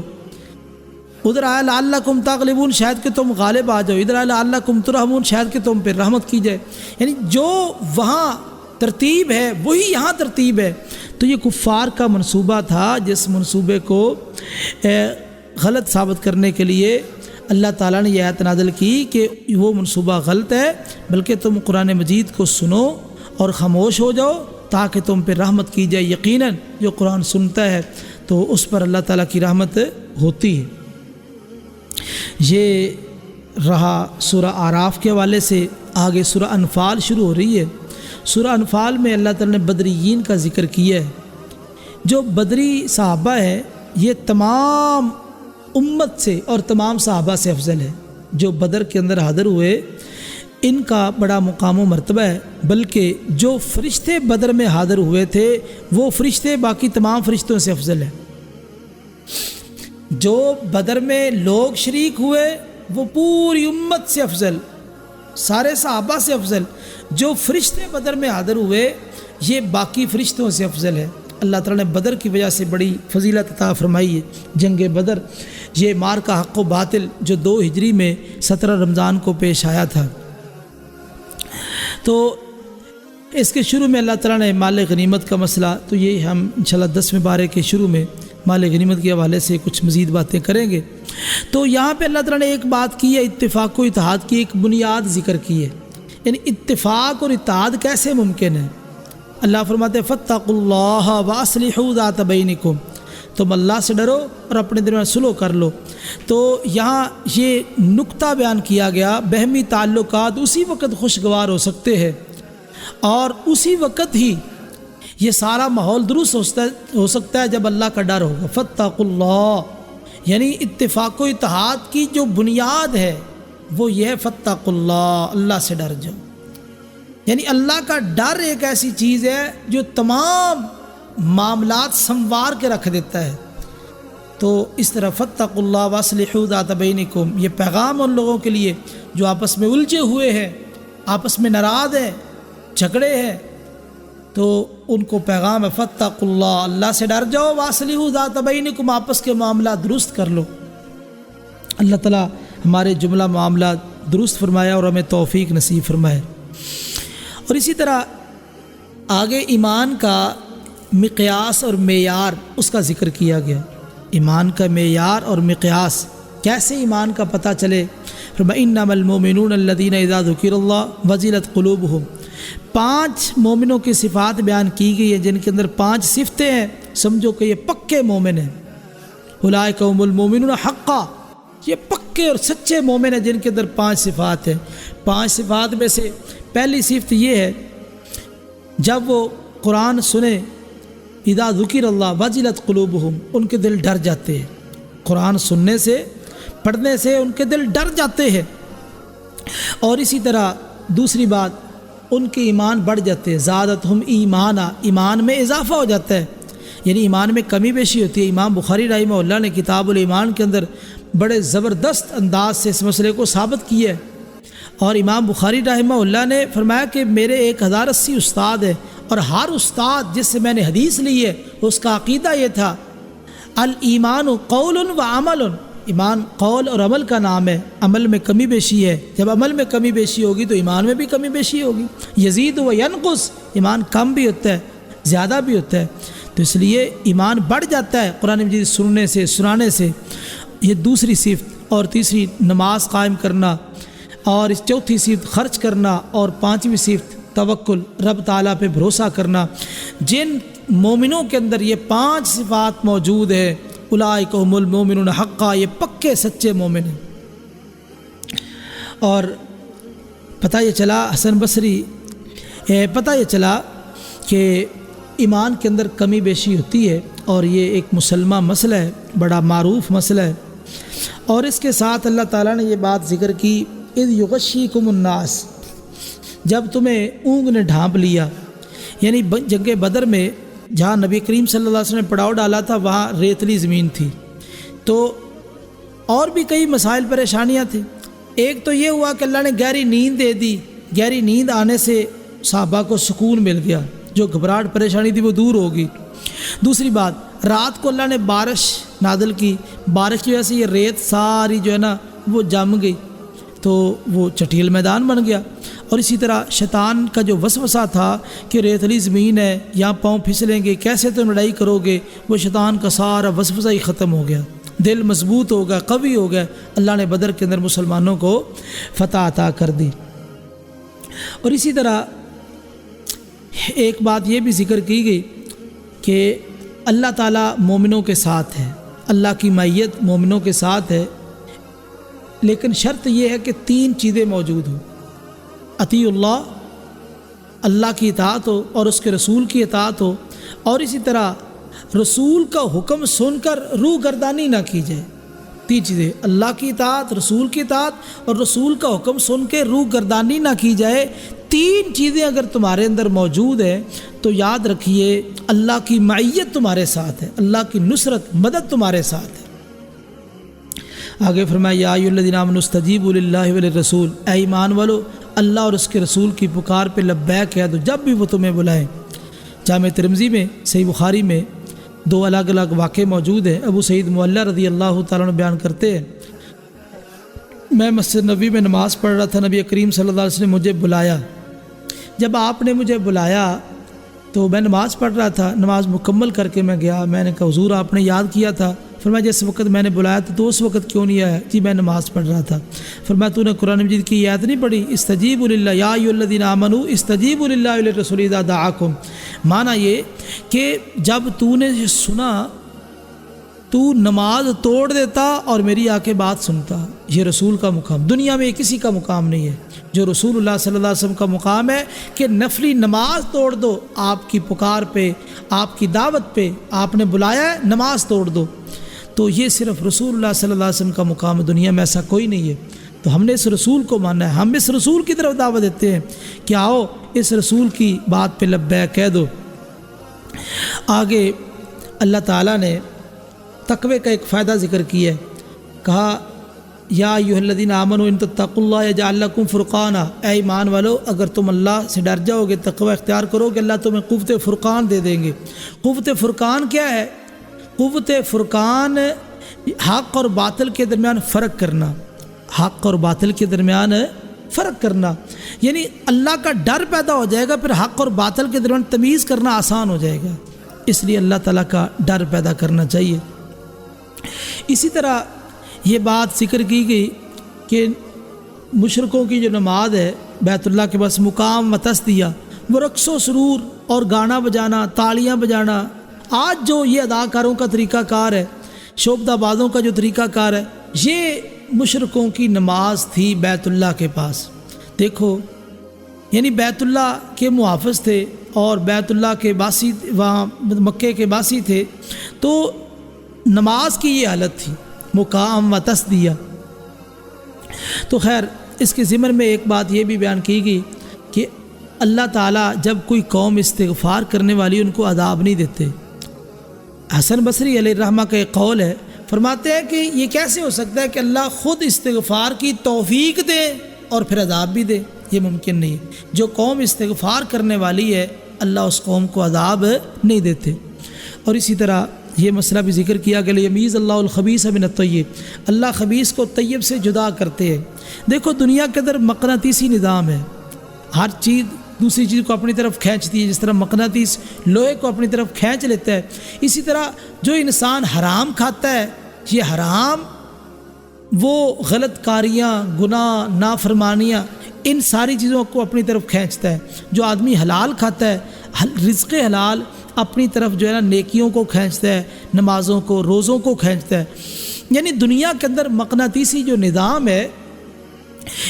[SPEAKER 1] ادھر آیا لعلکم تغلبون، شاید کہ تم غالب آ جاؤ۔ ادھر آیا لعلکم ترحمون، شاید کہ تم پہ رحمت کی جائے۔ یعنی جو وہاں ترتیب ہے وہی یہاں ترتیب ہے۔ تو یہ کفار کا منصوبہ تھا، جس منصوبے کو غلط ثابت کرنے کے لیے اللہ تعالیٰ نے یہ آیت نازل کی کہ وہ منصوبہ غلط ہے، بلکہ تم قرآن مجید کو سنو اور خاموش ہو جاؤ تاکہ تم پہ رحمت کی جائے۔ یقیناً جو قرآن سنتا ہے تو اس پر اللہ تعالیٰ کی رحمت ہوتی ہے۔ یہ رہا سورہ اعراف کے حوالے سے۔ آگے سورہ انفال شروع ہو رہی ہے۔ سورہ انفال میں اللہ تعالیٰ نے بدریین کا ذکر کیا ہے۔ جو بدری صحابہ ہے یہ تمام امت سے اور تمام صحابہ سے افضل ہے۔ جو بدر کے اندر حاضر ہوئے ان کا بڑا مقام و مرتبہ ہے، بلکہ جو فرشتے بدر میں حاضر ہوئے تھے وہ فرشتے باقی تمام فرشتوں سے افضل ہیں۔ جو بدر میں لوگ شریک ہوئے وہ پوری امت سے افضل، سارے صحابہ سے افضل۔ جو فرشتے بدر میں حاضر ہوئے یہ باقی فرشتوں سے افضل ہے۔ اللہ تعالیٰ نے بدر کی وجہ سے بڑی فضیلت عطا فرمائی ہے۔ جنگ بدر یہ معرکہ حق و باطل جو 2 ہجری میں 17 رمضان کو پیش آیا تھا، تو اس کے شروع میں اللہ تعالیٰ نے مال غنیمت کا مسئلہ، تو یہ ہم انشاءاللہ 10ویں پارے کے شروع میں مال غنیمت کے حوالے سے کچھ مزید باتیں کریں گے۔ تو یہاں پہ اللہ تعالیٰ نے ایک بات کی ہے، اتفاق و اتحاد کی ایک بنیاد ذکر کی ہے، یعنی اتفاق اور اتحاد کیسے ممکن ہے۔ اللہ فرماتے ہیں فاتقوا اللہ واصلحوا ذات بینکم، تم اللہ سے ڈرو اور اپنے درمیان صلح کر لو۔ تو یہاں یہ نقطہ بیان کیا گیا، بہمی تعلقات اسی وقت خوشگوار ہو سکتے ہیں اور اسی وقت ہی یہ سارا ماحول درست ہو سکتا ہے جب اللہ کا ڈر ہوگا۔ فاتقوا اللہ، یعنی اتفاق و اتحاد کی جو بنیاد ہے وہ یہ ہے فاتقوا اللہ، اللہ سے ڈر جاؤ۔ یعنی اللہ کا ڈر ایک ایسی چیز ہے جو تمام معاملات سنوار کے رکھ دیتا ہے۔ تو اس طرح فاتقوا اللہ واصلحوا ذات بینکم، یہ پیغام ان لوگوں کے لیے جو آپس میں الجھے ہوئے ہیں، آپس میں ناراض ہیں، جھگڑے ہیں، تو ان کو پیغام ہے فاتقوا اللہ، اللہ سے ڈر جاؤ، واصلحوا ذات بینکم، آپس کے معاملات درست کر لو۔ اللہ تعالیٰ ہمارے جملہ معاملات درست فرمایا اور ہمیں توفیق نصیب فرمائے۔ اور اسی طرح آگے ایمان کا مقیاس اور معیار اس کا ذکر کیا گیا، ایمان کا معیار اور مقیاس، کیسے ایمان کا پتہ چلے۔ فرمایا انما المؤمنون الذین اذا ذکر اللہ وجلت قلوبہم، 5 مومنوں کی صفات بیان کی گئی ہیں جن کے اندر 5 صفتیں ہیں، سمجھو کہ یہ پکے مومن ہیں۔ اولئک هم المؤمنون حقا، یہ پکے اور سچے مومن ہیں جن کے اندر 5 صفات ہیں۔ 5 صفات میں سے پہلی صفت یہ ہے، جب وہ قرآن سنے اذا ذکر اللہ وجلت قلوبہم، ان کے دل ڈر جاتے ہیں، قرآن سننے سے پڑھنے سے ان کے دل ڈر جاتے ہیں۔ اور اسی طرح دوسری بات، ان کے ایمان بڑھ جاتے ہیں، زادتہم ایمانا، ایمان میں اضافہ ہو جاتا ہے، یعنی ایمان میں کمی بیشی ہوتی ہے۔ امام بخاری رحمہ اللہ نے کتاب الایمان کے اندر بڑے زبردست انداز سے اس مسئلے کو ثابت کیا ہے، اور امام بخاری رحمہ اللہ نے فرمایا کہ میرے 1080 استاد ہیں، اور ہر استاد جس سے میں نے حدیث لی ہے اس کا عقیدہ یہ تھا الایمان قول و عمل، ایمان قول اور عمل کا نام ہے، عمل میں کمی بیشی ہے، جب عمل میں کمی بیشی ہوگی تو ایمان میں بھی کمی بیشی ہوگی، یزید و ینقص، ایمان کم بھی ہوتا ہے زیادہ بھی ہوتا ہے، تو اس لیے ایمان بڑھ جاتا ہے قرآن مجید سننے سے سنانے سے۔ یہ دوسری صفت، اور تیسری نماز قائم کرنا، اور اس چوتھی صفت خرچ کرنا، اور 5ویں صفت توکل، رب تعالیٰ پہ بھروسہ کرنا۔ جن مومنوں کے اندر یہ 5 صفات موجود ہیں، اولئک هم المؤمنون حقا، یہ پکے سچے مومن ہیں۔ اور پتہ یہ چلا حسن بصری، پتہ یہ چلا کہ ایمان کے اندر کمی بیشی ہوتی ہے، اور یہ ایک مسلمہ مسئلہ ہے، بڑا معروف مسئلہ ہے۔ اور اس کے ساتھ اللہ تعالیٰ نے یہ بات ذکر کی اذ یغشیکم الناس، جب تمہیں اونگ نے ڈھانپ لیا، یعنی جنگ بدر میں جہاں نبی کریم صلی اللہ علیہ وسلم نے پڑاؤ ڈالا تھا وہاں ریتلی زمین تھی، تو اور بھی کئی مسائل پریشانیاں تھیں۔ ایک تو یہ ہوا کہ اللہ نے گہری نیند دے دی، گہری نیند آنے سے صحابہ کو سکون مل گیا، جو گھبراہٹ پریشانی تھی وہ دور ہوگی۔ دوسری بات، رات کو اللہ نے بارش نازل کی، بارش کی وجہ سے یہ ریت ساری جو ہے نا وہ جم گئی، تو وہ چٹیل میدان بن گیا۔ اور اسی طرح شیطان کا جو وسوسہ تھا کہ ریتلی زمین ہے، یہاں پاؤں پھسلیں گے، کیسے تم لڑائی کرو گے، وہ شیطان کا سارا وسوسہ ہی ختم ہو گیا، دل مضبوط ہو گیا، قوی ہو گیا۔ اللہ نے بدر کے اندر مسلمانوں کو فتح عطا کر دی۔ اور اسی طرح ایک بات یہ بھی ذکر کی گئی کہ اللہ تعالیٰ مومنوں کے ساتھ ہے، اللہ کی معیت مومنوں کے ساتھ ہے، لیکن شرط یہ ہے کہ 3 چیزیں موجود ہوں، اطیع اللہ، اللہ کی اطاعت ہو اور اس کے رسول کی اطاعت ہو، اور اسی طرح رسول کا حکم سن کر روح گردانی نہ کی جائے، تین چیزیں، اللہ کی اطاعت، رسول کی اطاعت اور رسول کا حکم سن کے روح گردانی نہ کی جائے۔ تین چیزیں اگر تمہارے اندر موجود ہیں تو یاد رکھیے اللہ کی معیت تمہارے ساتھ ہے، اللہ کی نصرت مدد تمہارے ساتھ ہے۔ آگے فرمایا یا ایھا الذین آمنوا استجیبوا للہ وللرسول، اے ایمان والو اللہ اور اس کے رسول کی پکار پہ لبیک کہہ دو جب بھی وہ تمہیں بلائیں۔ جامع ترمذی میں، صحیح بخاری میں دو الگ الگ واقعے موجود ہیں۔ ابو سعید معلّہ رضی اللہ تعالیٰ عنہ بیان کرتے ہیں، میں مسجد نبوی میں نماز پڑھ رہا تھا، نبی کریم صلی اللہ علیہ وسلم نے مجھے بلایا۔ جب آپ نے مجھے بلایا تو میں نماز پڑھ رہا تھا، نماز مکمل کر کے میں گیا، میں نے کہا حضور آپ نے یاد کیا تھا۔ فرمایا جس وقت میں نے بلایا تھا تو اس وقت کیوں نہیں آیا؟ جی میں نماز پڑھ رہا تھا۔ فرمایا تو نے قرآن مجید کی آیت نہیں پڑھی استجیبوا للہ یا ایھا الذین آمنوا استجیبوا للہ وللرسول اذا دعاکم؟ معنی یہ کہ جب تو نے سنا تو نماز توڑ دیتا اور میری آ کے بات سنتا۔ یہ رسول کا مقام، دنیا میں کسی کا مقام نہیں ہے جو رسول اللہ صلی اللہ علیہ وسلم کا مقام ہے کہ نفلی نماز توڑ دو، آپ کی پکار پہ، آپ کی دعوت پہ آپ نے بلایا ہے نماز توڑ دو۔ تو یہ صرف رسول اللہ صلی اللہ علیہ وسلم کا مقام ہے، دنیا میں ایسا کوئی نہیں ہے۔ تو ہم نے اس رسول کو ماننا ہے، ہم اس رسول کی طرف دعوت دیتے ہیں کہ آؤ اس رسول کی بات پہ لبیک کہہ دو۔ آگے اللہ تعالیٰ نے تقوی کا ایک فائدہ ذکر کیا ہے، کہا یا ایھا الذین آمنوا ان تتقوا اللہ یجعل لکم فرقانا، اے ایمان والو اگر تم اللہ سے ڈر جاؤ گے، تقوی اختیار کرو گے، اللہ تمہیں قوت فرقان دے دیں گے۔ قوت فرقان کیا ہے؟ قوت فرقان حق اور باطل کے درمیان فرق کرنا، حق اور باطل کے درمیان فرق کرنا، یعنی اللہ کا ڈر پیدا ہو جائے گا، پھر حق اور باطل کے درمیان تمیز کرنا آسان ہو جائے گا۔ اس لیے اللہ تعالیٰ کا ڈر پیدا کرنا چاہیے۔ اسی طرح یہ بات ذکر کی گئی کہ مشرکوں کی جو نماز ہے بیت اللہ کے پاس مقام و تسدیہ، وہ رقص و سرور اور گانا بجانا، تالیاں بجانا، آج جو یہ اداکاروں کا طریقہ کار ہے، شوبدہ بازوں کا جو طریقہ کار ہے، یہ مشرکوں کی نماز تھی بیت اللہ کے پاس۔ دیکھو یعنی بیت اللہ کے محافظ تھے اور بیت اللہ کے باسی، وہاں مکے کے باسی تھے، تو نماز کی یہ حالت تھی مقام و تسدیہ۔ تو خیر اس کے ضمن میں ایک بات یہ بھی بیان کی گئی کہ اللہ تعالیٰ جب کوئی قوم استغفار کرنے والی ان کو عذاب نہیں دیتے۔ حسن بصری علیہ الرحمہ کا ایک قول ہے، فرماتے ہیں کہ یہ کیسے ہو سکتا ہے کہ اللہ خود استغفار کی توفیق دے اور پھر عذاب بھی دے؟ یہ ممکن نہیں ہے۔ جو قوم استغفار کرنے والی ہے اللہ اس قوم کو عذاب نہیں دیتے۔ اور اسی طرح یہ مسئلہ بھی ذکر کیا کہ یمیز اللہ الخبیث من الطیب، اللہ خبیث کو طیب سے جدا کرتے ہیں۔ دیکھو دنیا کے اندر مقناطیسی نظام ہے، ہر چیز دوسری چیز کو اپنی طرف کھینچتی ہے، جس طرح مقناطیس لوہے کو اپنی طرف کھینچ لیتا ہے، اسی طرح جو انسان حرام کھاتا ہے یہ حرام، وہ غلط کاریاں، گناہ، نافرمانیاں، ان ساری چیزوں کو اپنی طرف کھینچتا ہے۔ جو آدمی حلال کھاتا ہے، رزق حلال اپنی طرف جو ہے نا نیکیوں کو کھینچتا ہے، نمازوں کو، روزوں کو کھینچتا ہے۔ یعنی دنیا کے اندر مقناطیسی جو نظام ہے،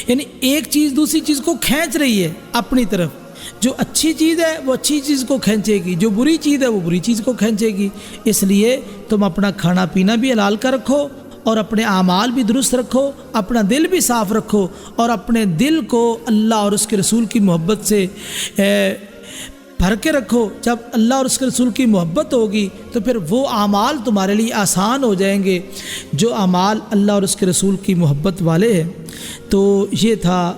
[SPEAKER 1] یعنی ایک چیز دوسری چیز کو کھینچ رہی ہے اپنی طرف۔ جو اچھی چیز ہے وہ اچھی چیز کو کھینچے گی، جو بری چیز ہے وہ بری چیز کو کھینچے گی۔ اس لیے تم اپنا کھانا پینا بھی حلال کا رکھو اور اپنے اعمال بھی درست رکھو، اپنا دل بھی صاف رکھو، اور اپنے دل کو اللہ اور اس کے رسول کی محبت سے بھر کے رکھو۔ جب اللہ اور اس کے رسول کی محبت ہوگی تو پھر وہ اعمال تمہارے لیے آسان ہو جائیں گے، جو اعمال اللہ اور اس کے رسول کی محبت والے ہیں۔ تو یہ تھا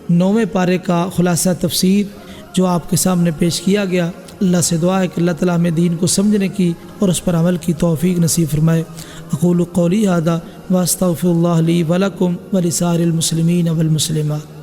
[SPEAKER 1] 9ویں پارے کا خلاصہ تفسیر جو آپ کے سامنے پیش کیا گیا۔ اللہ سے دعا ہے کہ اللہ تعالیٰ ہمیں دین کو سمجھنے کی اور اس پر عمل کی توفیق نصیب فرمائے۔ اقول قولی ھذا واستغفر اللہ لی ولکم ولسائر المسلمین والمسلمات۔